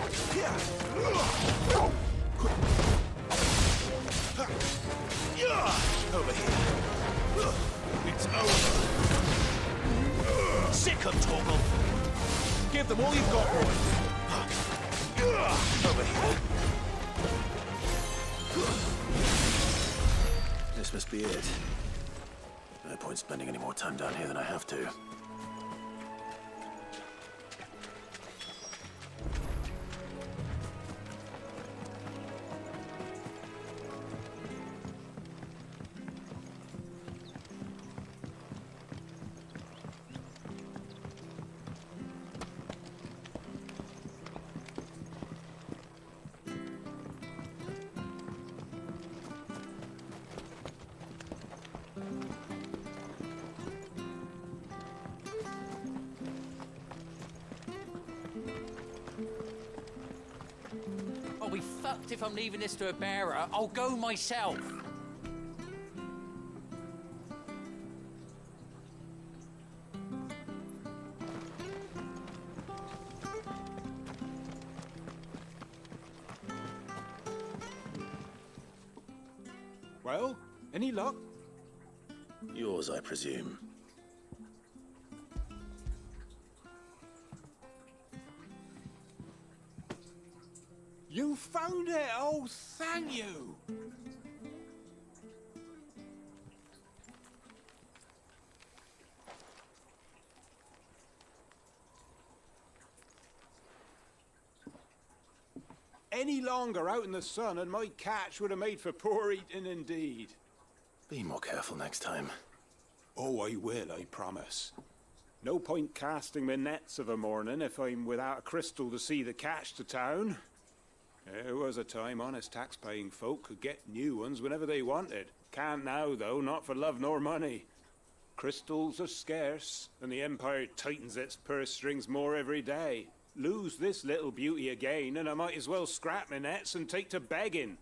Over here. It's over. Sick him, Toggle! Give them all you've got, boy! Over here. This must be it. No point spending any more time down here than I have to. I'll be fucked if I'm leaving this to a bearer. I'll go myself. Well, any luck? Yours, I presume. You found it! Oh, thank you! Any longer out in the sun and my catch would have made for poor eating indeed. Be more careful next time. Oh, I will, I promise. No point casting my nets of a morning if I'm without a crystal to see the catch to town. There was a time honest tax-paying folk could get new ones whenever they wanted. Can't now, though, not for love nor money. Crystals are scarce, and the Empire tightens its purse strings more every day. Lose this little beauty again, and I might as well scrap my nets and take to begging.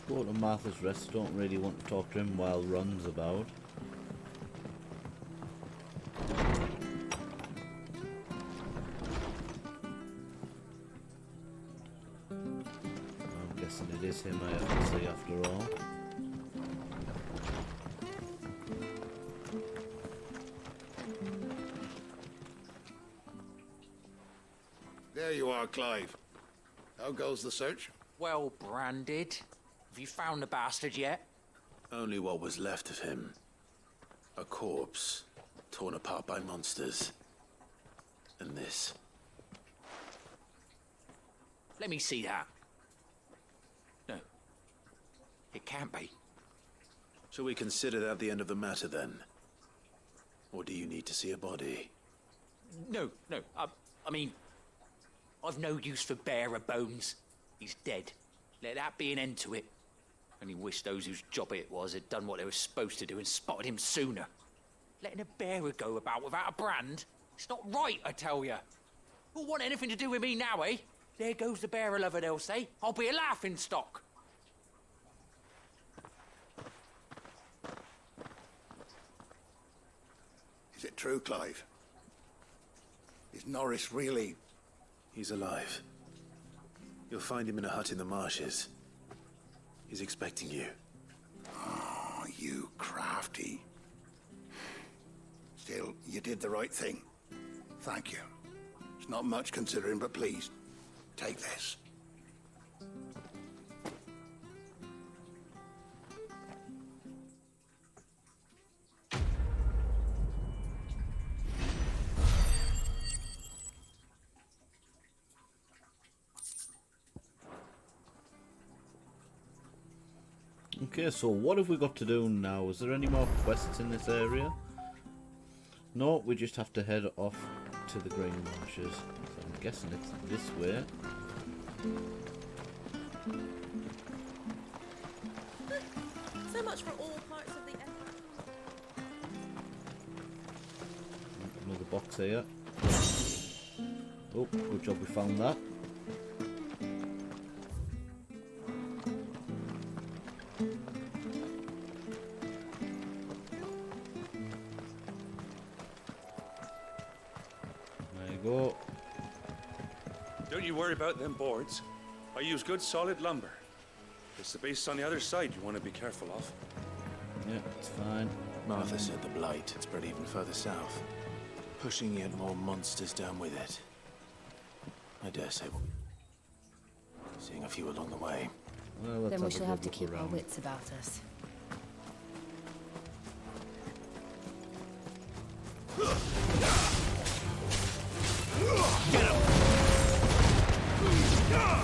Go to Martha's Rest. Don't really want to talk to him while Ron's about. I'm guessing it is him I have to see after all. There you are, Clive. How goes the search? Well branded. Have you found the bastard yet? Only what was left of him. A corpse, torn apart by monsters. And this. Let me see that. No. It can't be. Shall we consider that the end of the matter, then? Or do you need to see a body? No. I mean, I've no use for bearer bones. He's dead. Let that be an end to it. Only wish those whose job it was had done what they were supposed to do and spotted him sooner. Letting a bearer go about without a brand? It's not right, I tell you. Who'll want anything to do with me now, eh? There goes the bearer lover, they'll say. I'll be a laughing stock. Is it true, Clive? Is Norris really... He's alive. You'll find him in a hut in the marshes. He's expecting you. Oh, you crafty. Still, you did the right thing. Thank you. It's not much considering, but please, take this. Okay, so what have we got to do now? Is there any more quests in this area? No, we just have to head off to the Green Marshes. So I'm guessing it's this way. So much for all parts of the Another box here. Oh, good job we found that. Go. Don't you worry about them boards. I use good solid lumber. It's the base on the other side you want to be careful of. Yeah, it's fine. Martha said the blight had spread even further south, pushing yet more monsters down with it. I dare say we'll be seeing a few along the way. Well, Then we shall have to look keep our around. wits about us. Get him!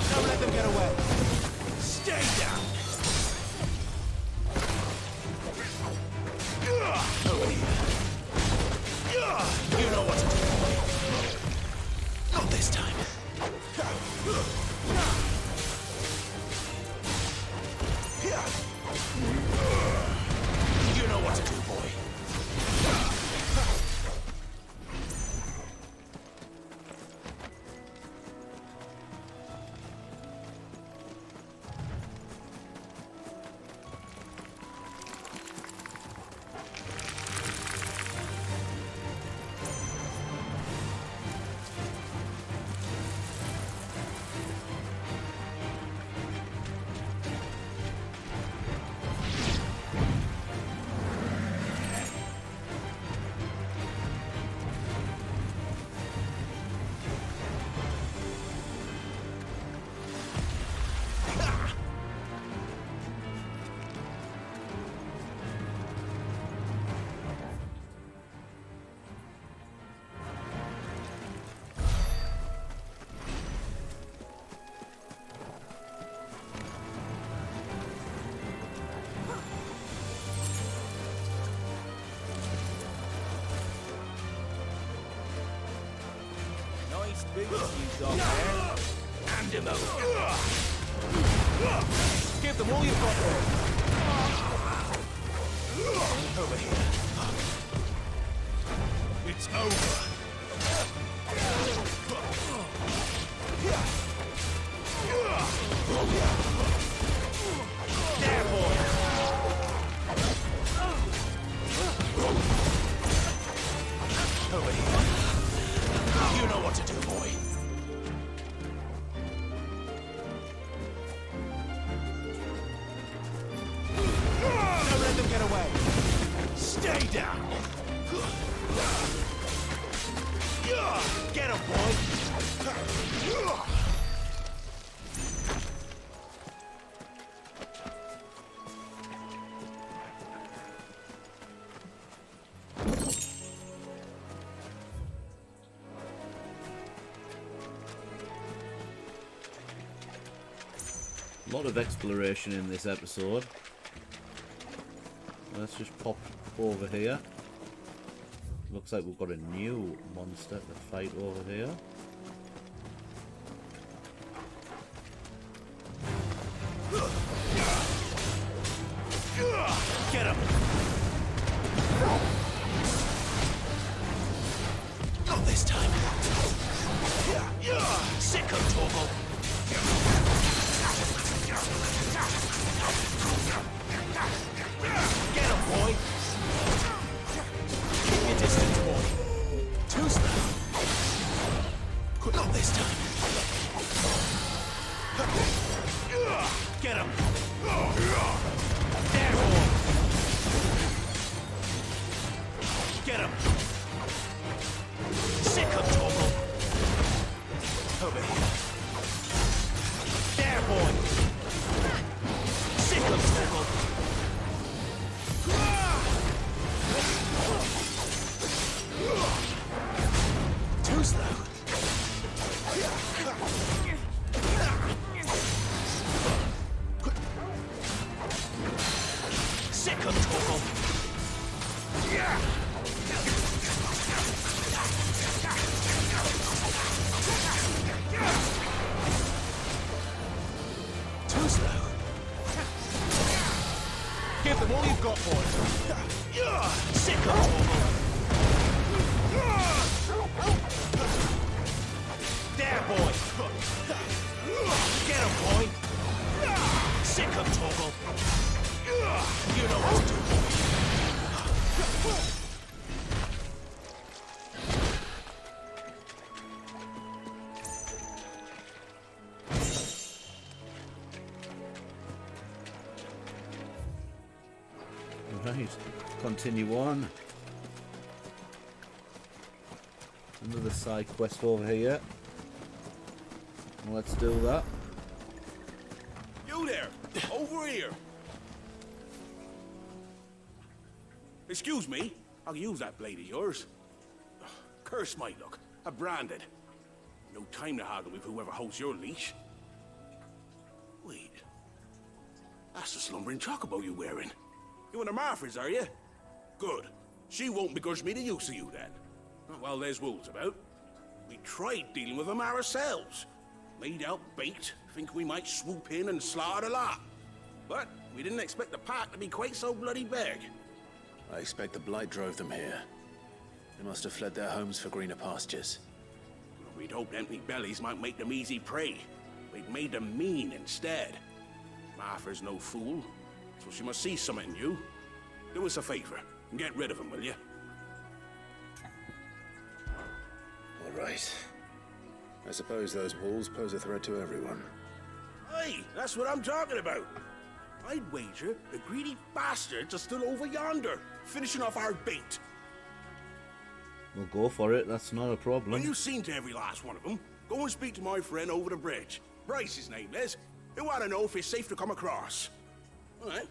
Don't let them get away! Stay down! Over here. You know what to do. Not this time. You know what to do, boy. Nice boots you got there. Hand him over. Give them all you've got there. Over here. It's over. There, boy. Over here. You know what to do, boy. Don't let them get away. Stay down. Get him, boy. A lot of exploration in this episode. Let's just pop over here. Looks like we've got a new monster to fight over here. Get him! Not this time. Sick of Torgal. Get him, boy! Keep your distance, boy. Too slow. Not this time. Get him! There, boy! Get him! Sick of Torgal! Over here. There, boy! Sick of Torgal! Too slow. Sick of Torgal! Too slow. Give them all you've got, boy. Sick of Torgal! There, boy! Get him, boy! Sick of Torgal! You know what to do, boy! Right, continue on. Another side quest over here. Let's do that. You there! Over here! Excuse me, I'll use that blade of yours. Curse my luck. I'm branded. No time to haggle with whoever holds your leash. Wait. That's the slumbering chocobo you're wearing. You and the Marfors, are you? Good. She won't begrudge me the use of you, then. Well, there's wolves about. We tried dealing with them ourselves. Made out bait, think we might swoop in and slaughter the lot. But we didn't expect the pack to be quite so bloody big. I expect the blight drove them here. They must have fled their homes for greener pastures. We'd hoped empty bellies might make them easy prey. We'd made them mean instead. Martha's no fool, so she must see something in you. Do us a favor and get rid of them, will you? All right. I suppose those wolves pose a threat to everyone. Hey, that's what I'm talking about. I'd wager the greedy bastards are still over yonder, finishing off our bait. We'll go for it, that's not a problem. When you've seen to every last one of them, go and speak to my friend over the bridge. Bryce, his name is. He'll want to know if it's safe to come across. All right,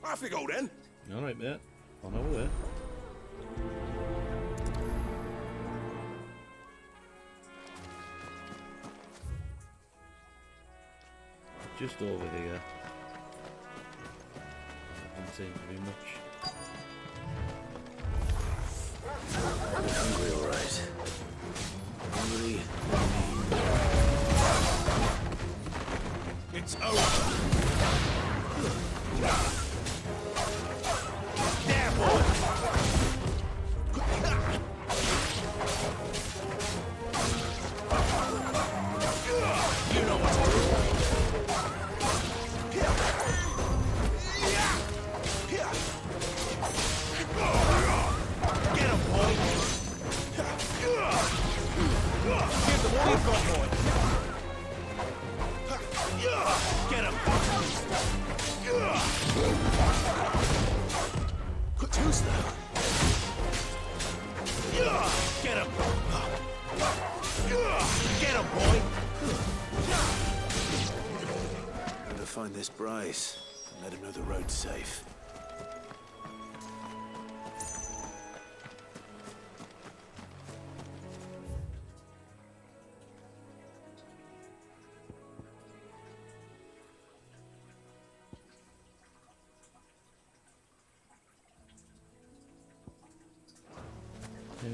off you go then. All right, mate. On our way. Just over here. Doesn't seem to be much. Hungry, all right. Hungry. It's over. There, boy. You know what to do. Get him, boy. Give them all you've got, boy. Get him. Too slow. Get him. Get him, boy. Better find this Bryce and let him know the road's safe.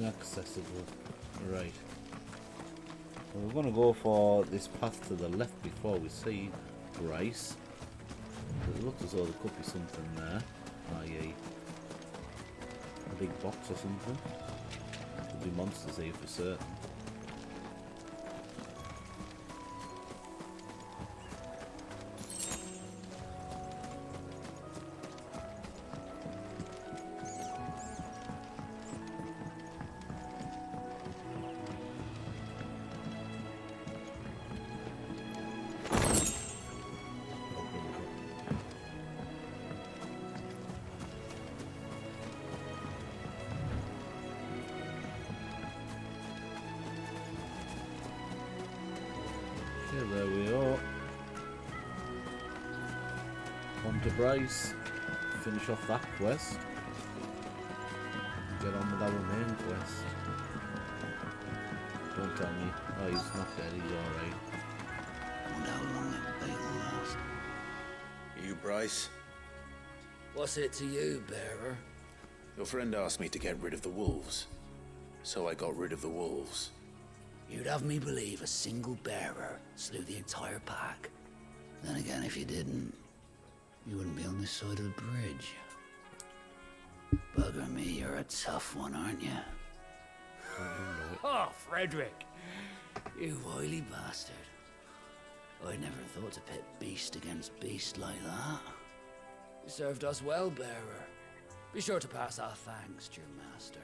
Inaccessible. Right. Well, we're going to go for this path to the left before we see Bryce. It looks as though there could be something there. I.e. a big box or something. Could be monsters here for certain. Okay, there we are. On to Bryce. Finish off that quest. Get on with our main quest. Don't tell me. Oh, he's not dead, he's alright. Wonder how long that fight will last. You, Bryce? What's it to you, bearer? Your friend asked me to get rid of the wolves. So I got rid of the wolves. You'd have me believe a single bearer slew the entire pack. Then again, if you didn't, you wouldn't be on this side of the bridge. Bugger me, you're a tough one, aren't you? Oh, Frederick! You wily bastard. I never thought to pit beast against beast like that. You served us well, bearer. Be sure to pass our thanks to your master.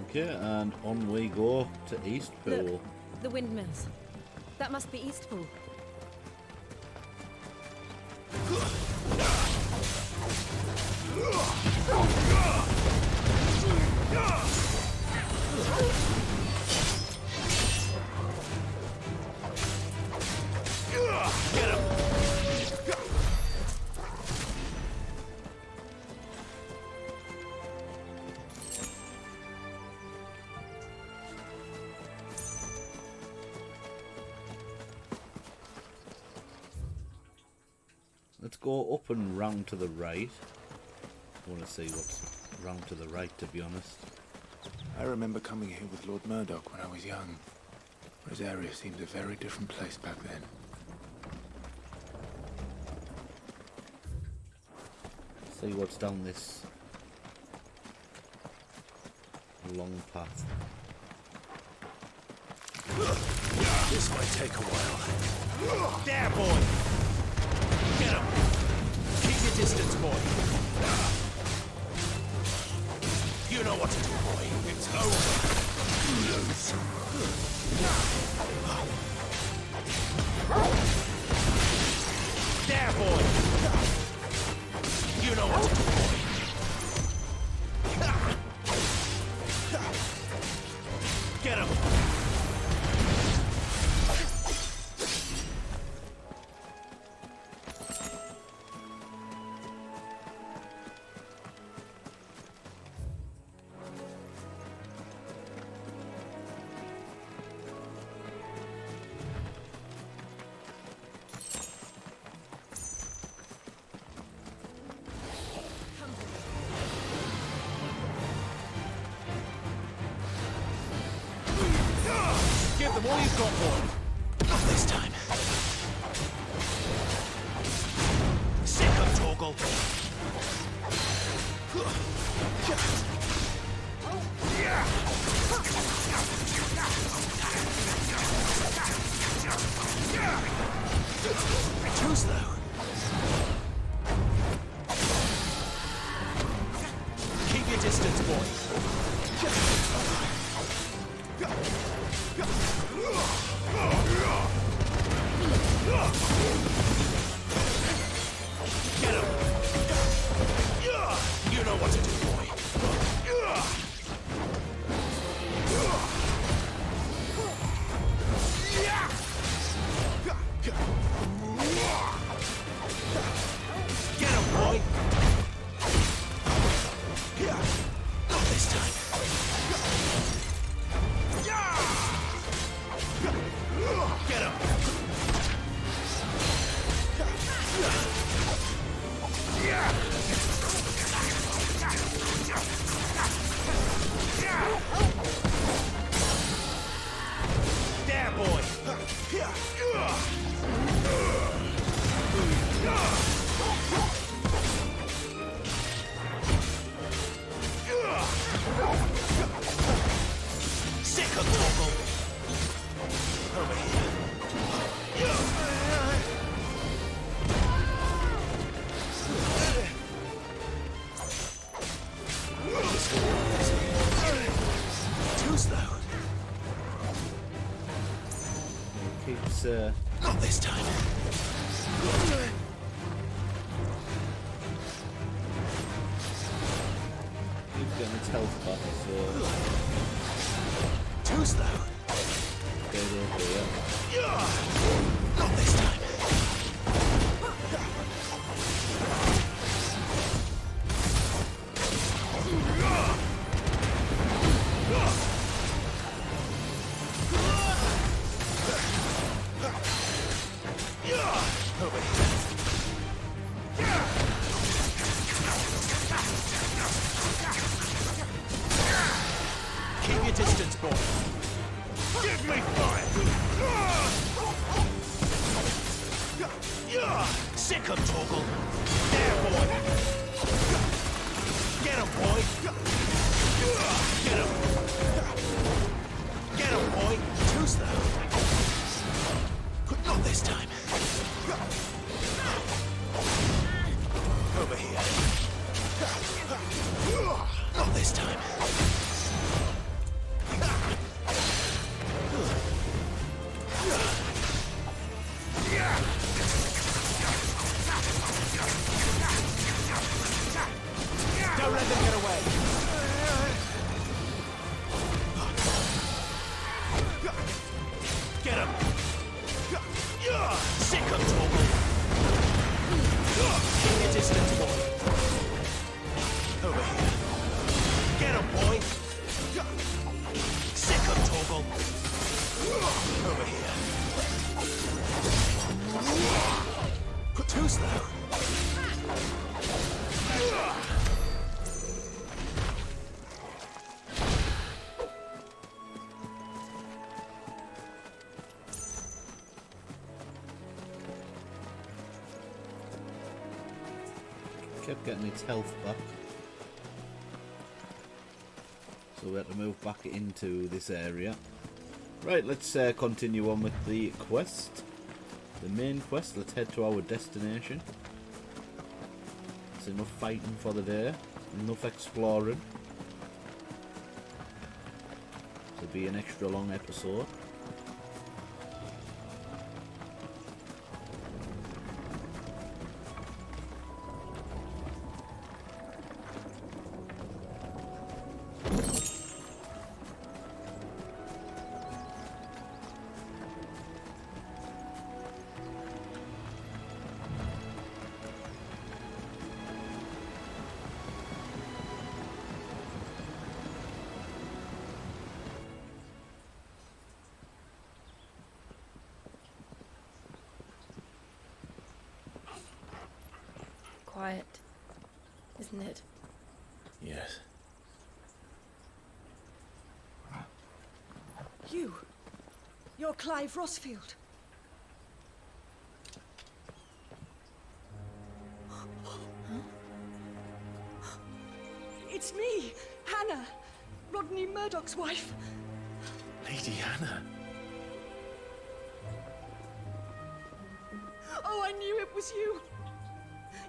Okay, and on we go to Eastpool. Look, the windmills. That must be Eastpool. Get him! Let's go up and round to the right. I want to see what's round to the right, to be honest. I remember coming here with Lord Murdoch when I was young. Rosaria seemed a very different place back then. See what's down this long path. This might take a while. There, boy! Get him! Keep your distance, boy! You know what to do, boy. It's over. There, boy! You know what to do, boy. Get him! Give them all you've got, boy. Not this time. Sick of Torgal. Too slow. Keep your distance, boy. Get him! You know what to do, boy. keeps. Not this time. Keeps getting its health back, so. Too slow. Get over here. Not this time. Keep your distance, boy. Give me fire! Sick of Torgal. There, boy. Get him, boy. Get him. Get him, boy. Too slow. Not this time. Over here. Not this time. Don't let them get away. Get him. Sick of Torgal. Keep your distance, boy. Over here. Get him, boy. Sick of Torgal. Over here. Too slow. Kept getting its health back. So we had to move back into this area. Right, let's continue on with the quest. The main quest, let's head to our destination. It's enough fighting for the day, enough exploring. This will be an extra long episode. Quiet, isn't it? Yes. You're Clive Rossfield. It's me, Hannah, Rodney Murdoch's wife. Lady Hannah. Oh, I knew it was you.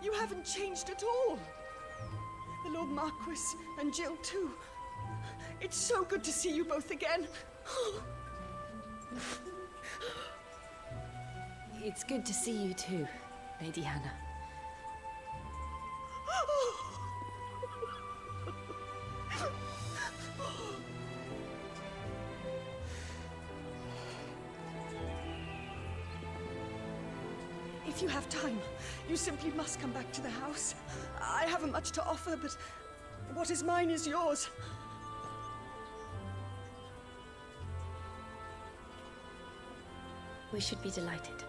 You haven't changed at all. The Lord Marquis and Jill too. It's so good to see you both again. It's good to see you too, Lady Hannah. If you have time, you simply must come back to the house. I haven't much to offer, but what is mine is yours. We should be delighted.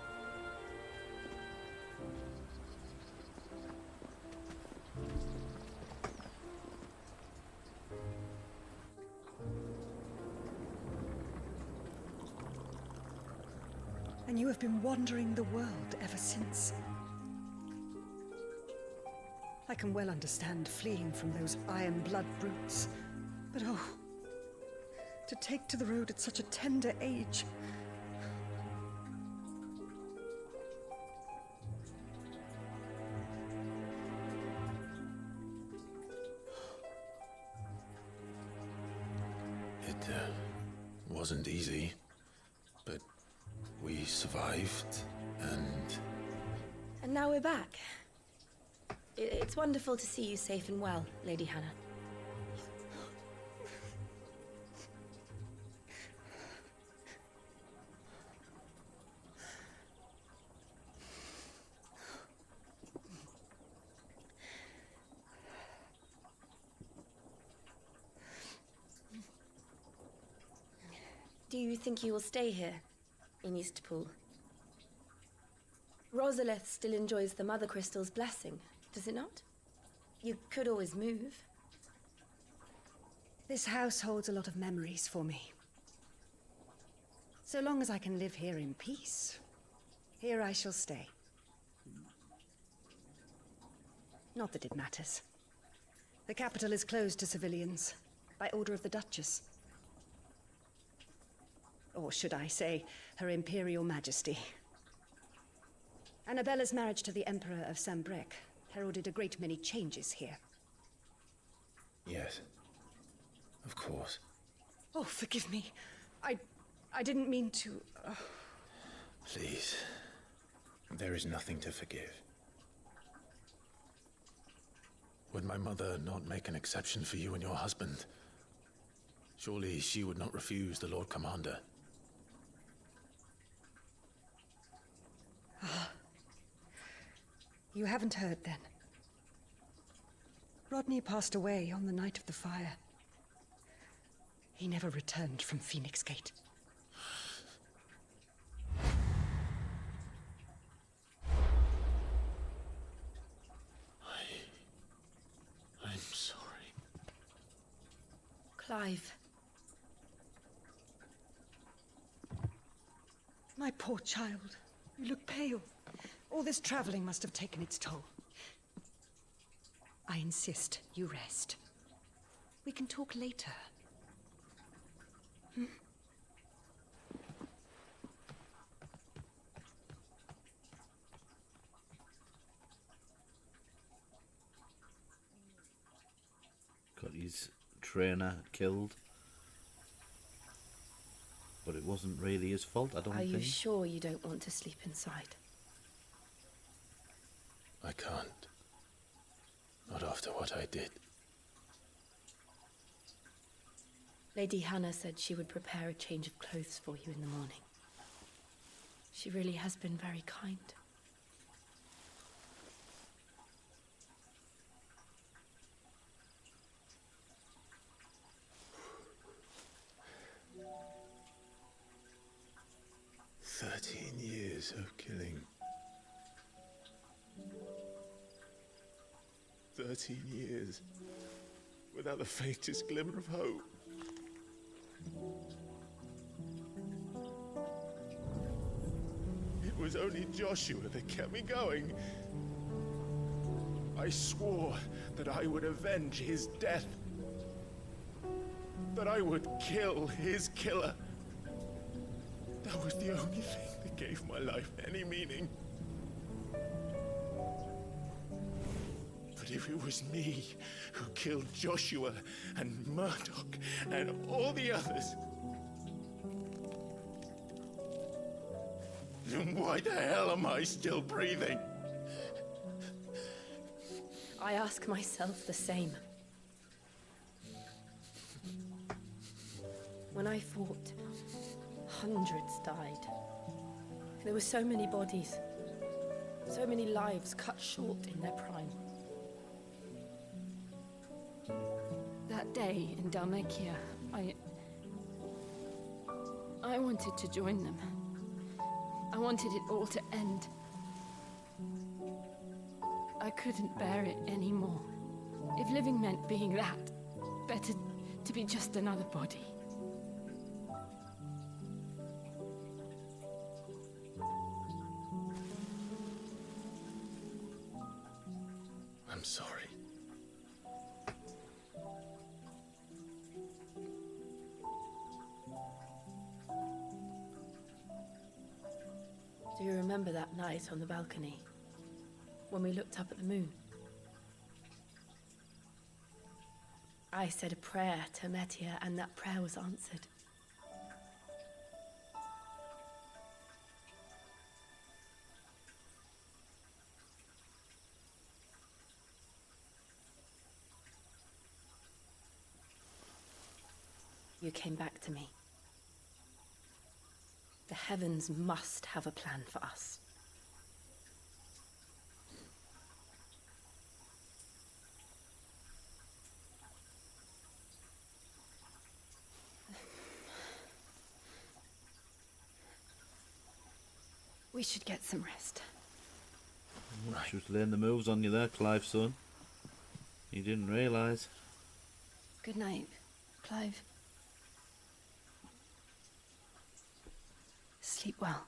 And you have been wandering the world ever since. I can well understand fleeing from those iron blood brutes. But oh, to take to the road at such a tender age. It wasn't easy, but we survived, and... And now we're back. It's wonderful to see you safe and well, Lady Hannah. Do you think you will stay here, in Eastpool? Rosalith still enjoys the Mother Crystal's blessing, does it not? You could always move. This house holds a lot of memories for me. So long as I can live here in peace, here I shall stay. Not that it matters. The capital is closed to civilians, by order of the Duchess. Or should I say, Her Imperial Majesty. Annabella's marriage to the Emperor of Sambrec heralded a great many changes here. Yes. Of course. Oh, forgive me. I didn't mean to... Please. There is nothing to forgive. Would my mother not make an exception for you and your husband? Surely she would not refuse the Lord Commander. You haven't heard, then. Rodney passed away on the night of the fire. He never returned from Phoenix Gate. I'm sorry. Clive. My poor child. You look pale. All this traveling must have taken its toll. I insist you rest. We can talk later. Hmm? Got his trainer killed. But it wasn't really his fault, I don't think. Are you sure you don't want to sleep inside? I can't. Not after what I did. Lady Hannah said she would prepare a change of clothes for you in the morning. She really has been very kind. Years of killing. 13 years without the faintest glimmer of hope. It was only Joshua that kept me going. I swore that I would avenge his death. That I would kill his killer. That was the only thing that gave my life any meaning. But if it was me who killed Joshua and Murdoch and all the others, then why the hell am I still breathing? I ask myself the same. When I fought, hundreds died. There were so many bodies, so many lives cut short in their prime. That day in Dalmekia, I wanted to join them. I wanted it all to end. I couldn't bear it anymore. If living meant being that, better to be just another body. I'm sorry. Do you remember that night on the balcony, when we looked up at the moon? I said a prayer to Metia, and that prayer was answered. You came back to me. The heavens must have a plan for us. We should get some rest. She was laying the moves on you there, Clive, son. You didn't realise. Good night, Clive. Sleep well.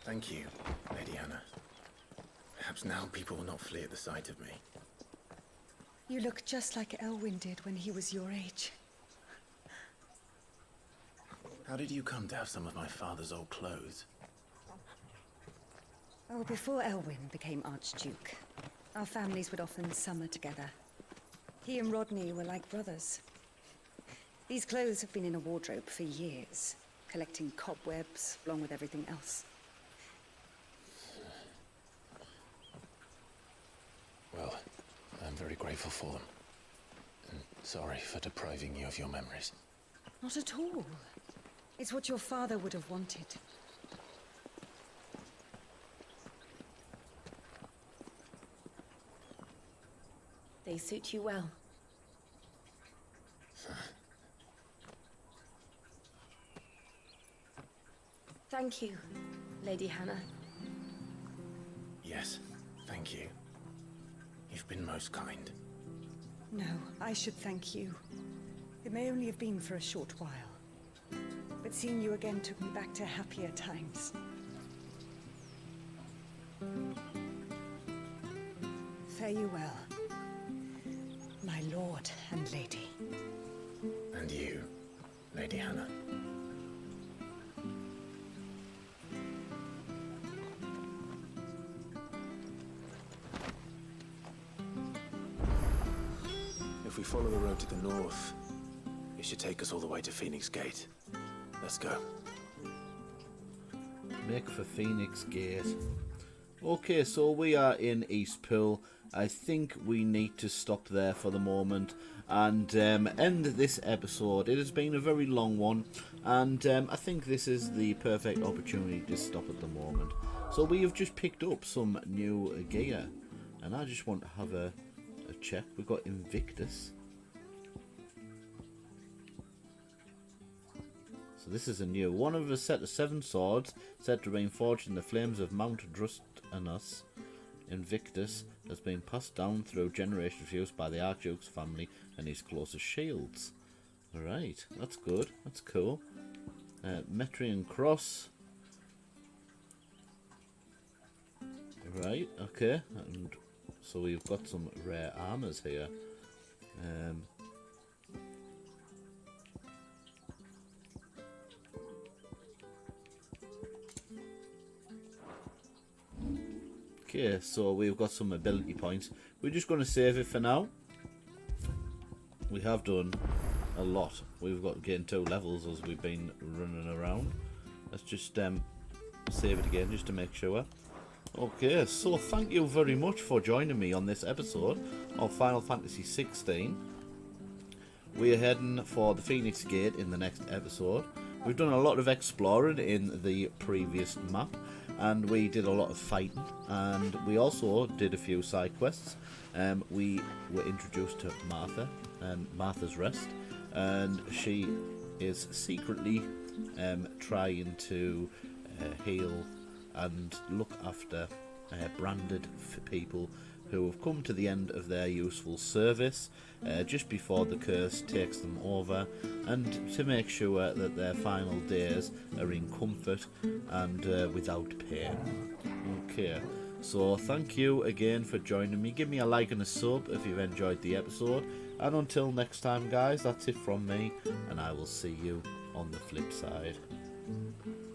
Thank you, Lady Hannah. Perhaps now people will not flee at the sight of me. You look just like Elwyn did when he was your age. How did you come to have some of my father's old clothes? Oh, before Elwyn became Archduke, our families would often summer together. He and Rodney were like brothers. These clothes have been in a wardrobe for years, collecting cobwebs along with everything else. Well, I'm very grateful for them. And sorry for depriving you of your memories. Not at all. It's what your father would have wanted. They suit you well. Thank you, Lady Hannah. Yes, thank you. You've been most kind. No, I should thank you. It may only have been for a short while, but seeing you again took me back to happier times. Fare you well, my lord and lady. And you, Lady Hannah. If we follow the road to the north, it should take us all the way to Phoenix Gate. Let's go. Make for Phoenix Gate. Okay, so we are in Eastpool. I think we need to stop there for the moment and end this episode. It has been a very long one, and I think this is the perfect opportunity to stop at the moment. So we have just picked up some new gear, and I just want to have a check. We've got Invictus. So this is a new one of a set of 7 swords said to be forged in the flames of Mount Drustanus. Invictus has been passed down through generations of use by the Archduke's family and his closest shields. Alright, that's good, that's cool. Metrian Cross. Right, okay, and so we've got some rare armors here. Okay, so we've got some ability points. We're just going to save it for now. We have done a lot. We've got getting 2 levels as we've been running around. Let's just save it again just to make sure. Okay, so thank you very much for joining me on this episode of Final Fantasy XVI. We are heading for the Phoenix Gate in the next episode. We've done a lot of exploring in the previous map, and we did a lot of fighting, and we also did a few side quests. We were introduced to Martha and Martha's Rest, and she is secretly trying to heal and look after branded people who have come to the end of their useful service just before the curse takes them over, and to make sure that their final days are in comfort and without pain. Okay, so thank you again for joining me. Give me a like and a sub if you've enjoyed the episode, and until next time guys, that's it from me, and I will see you on the flip side.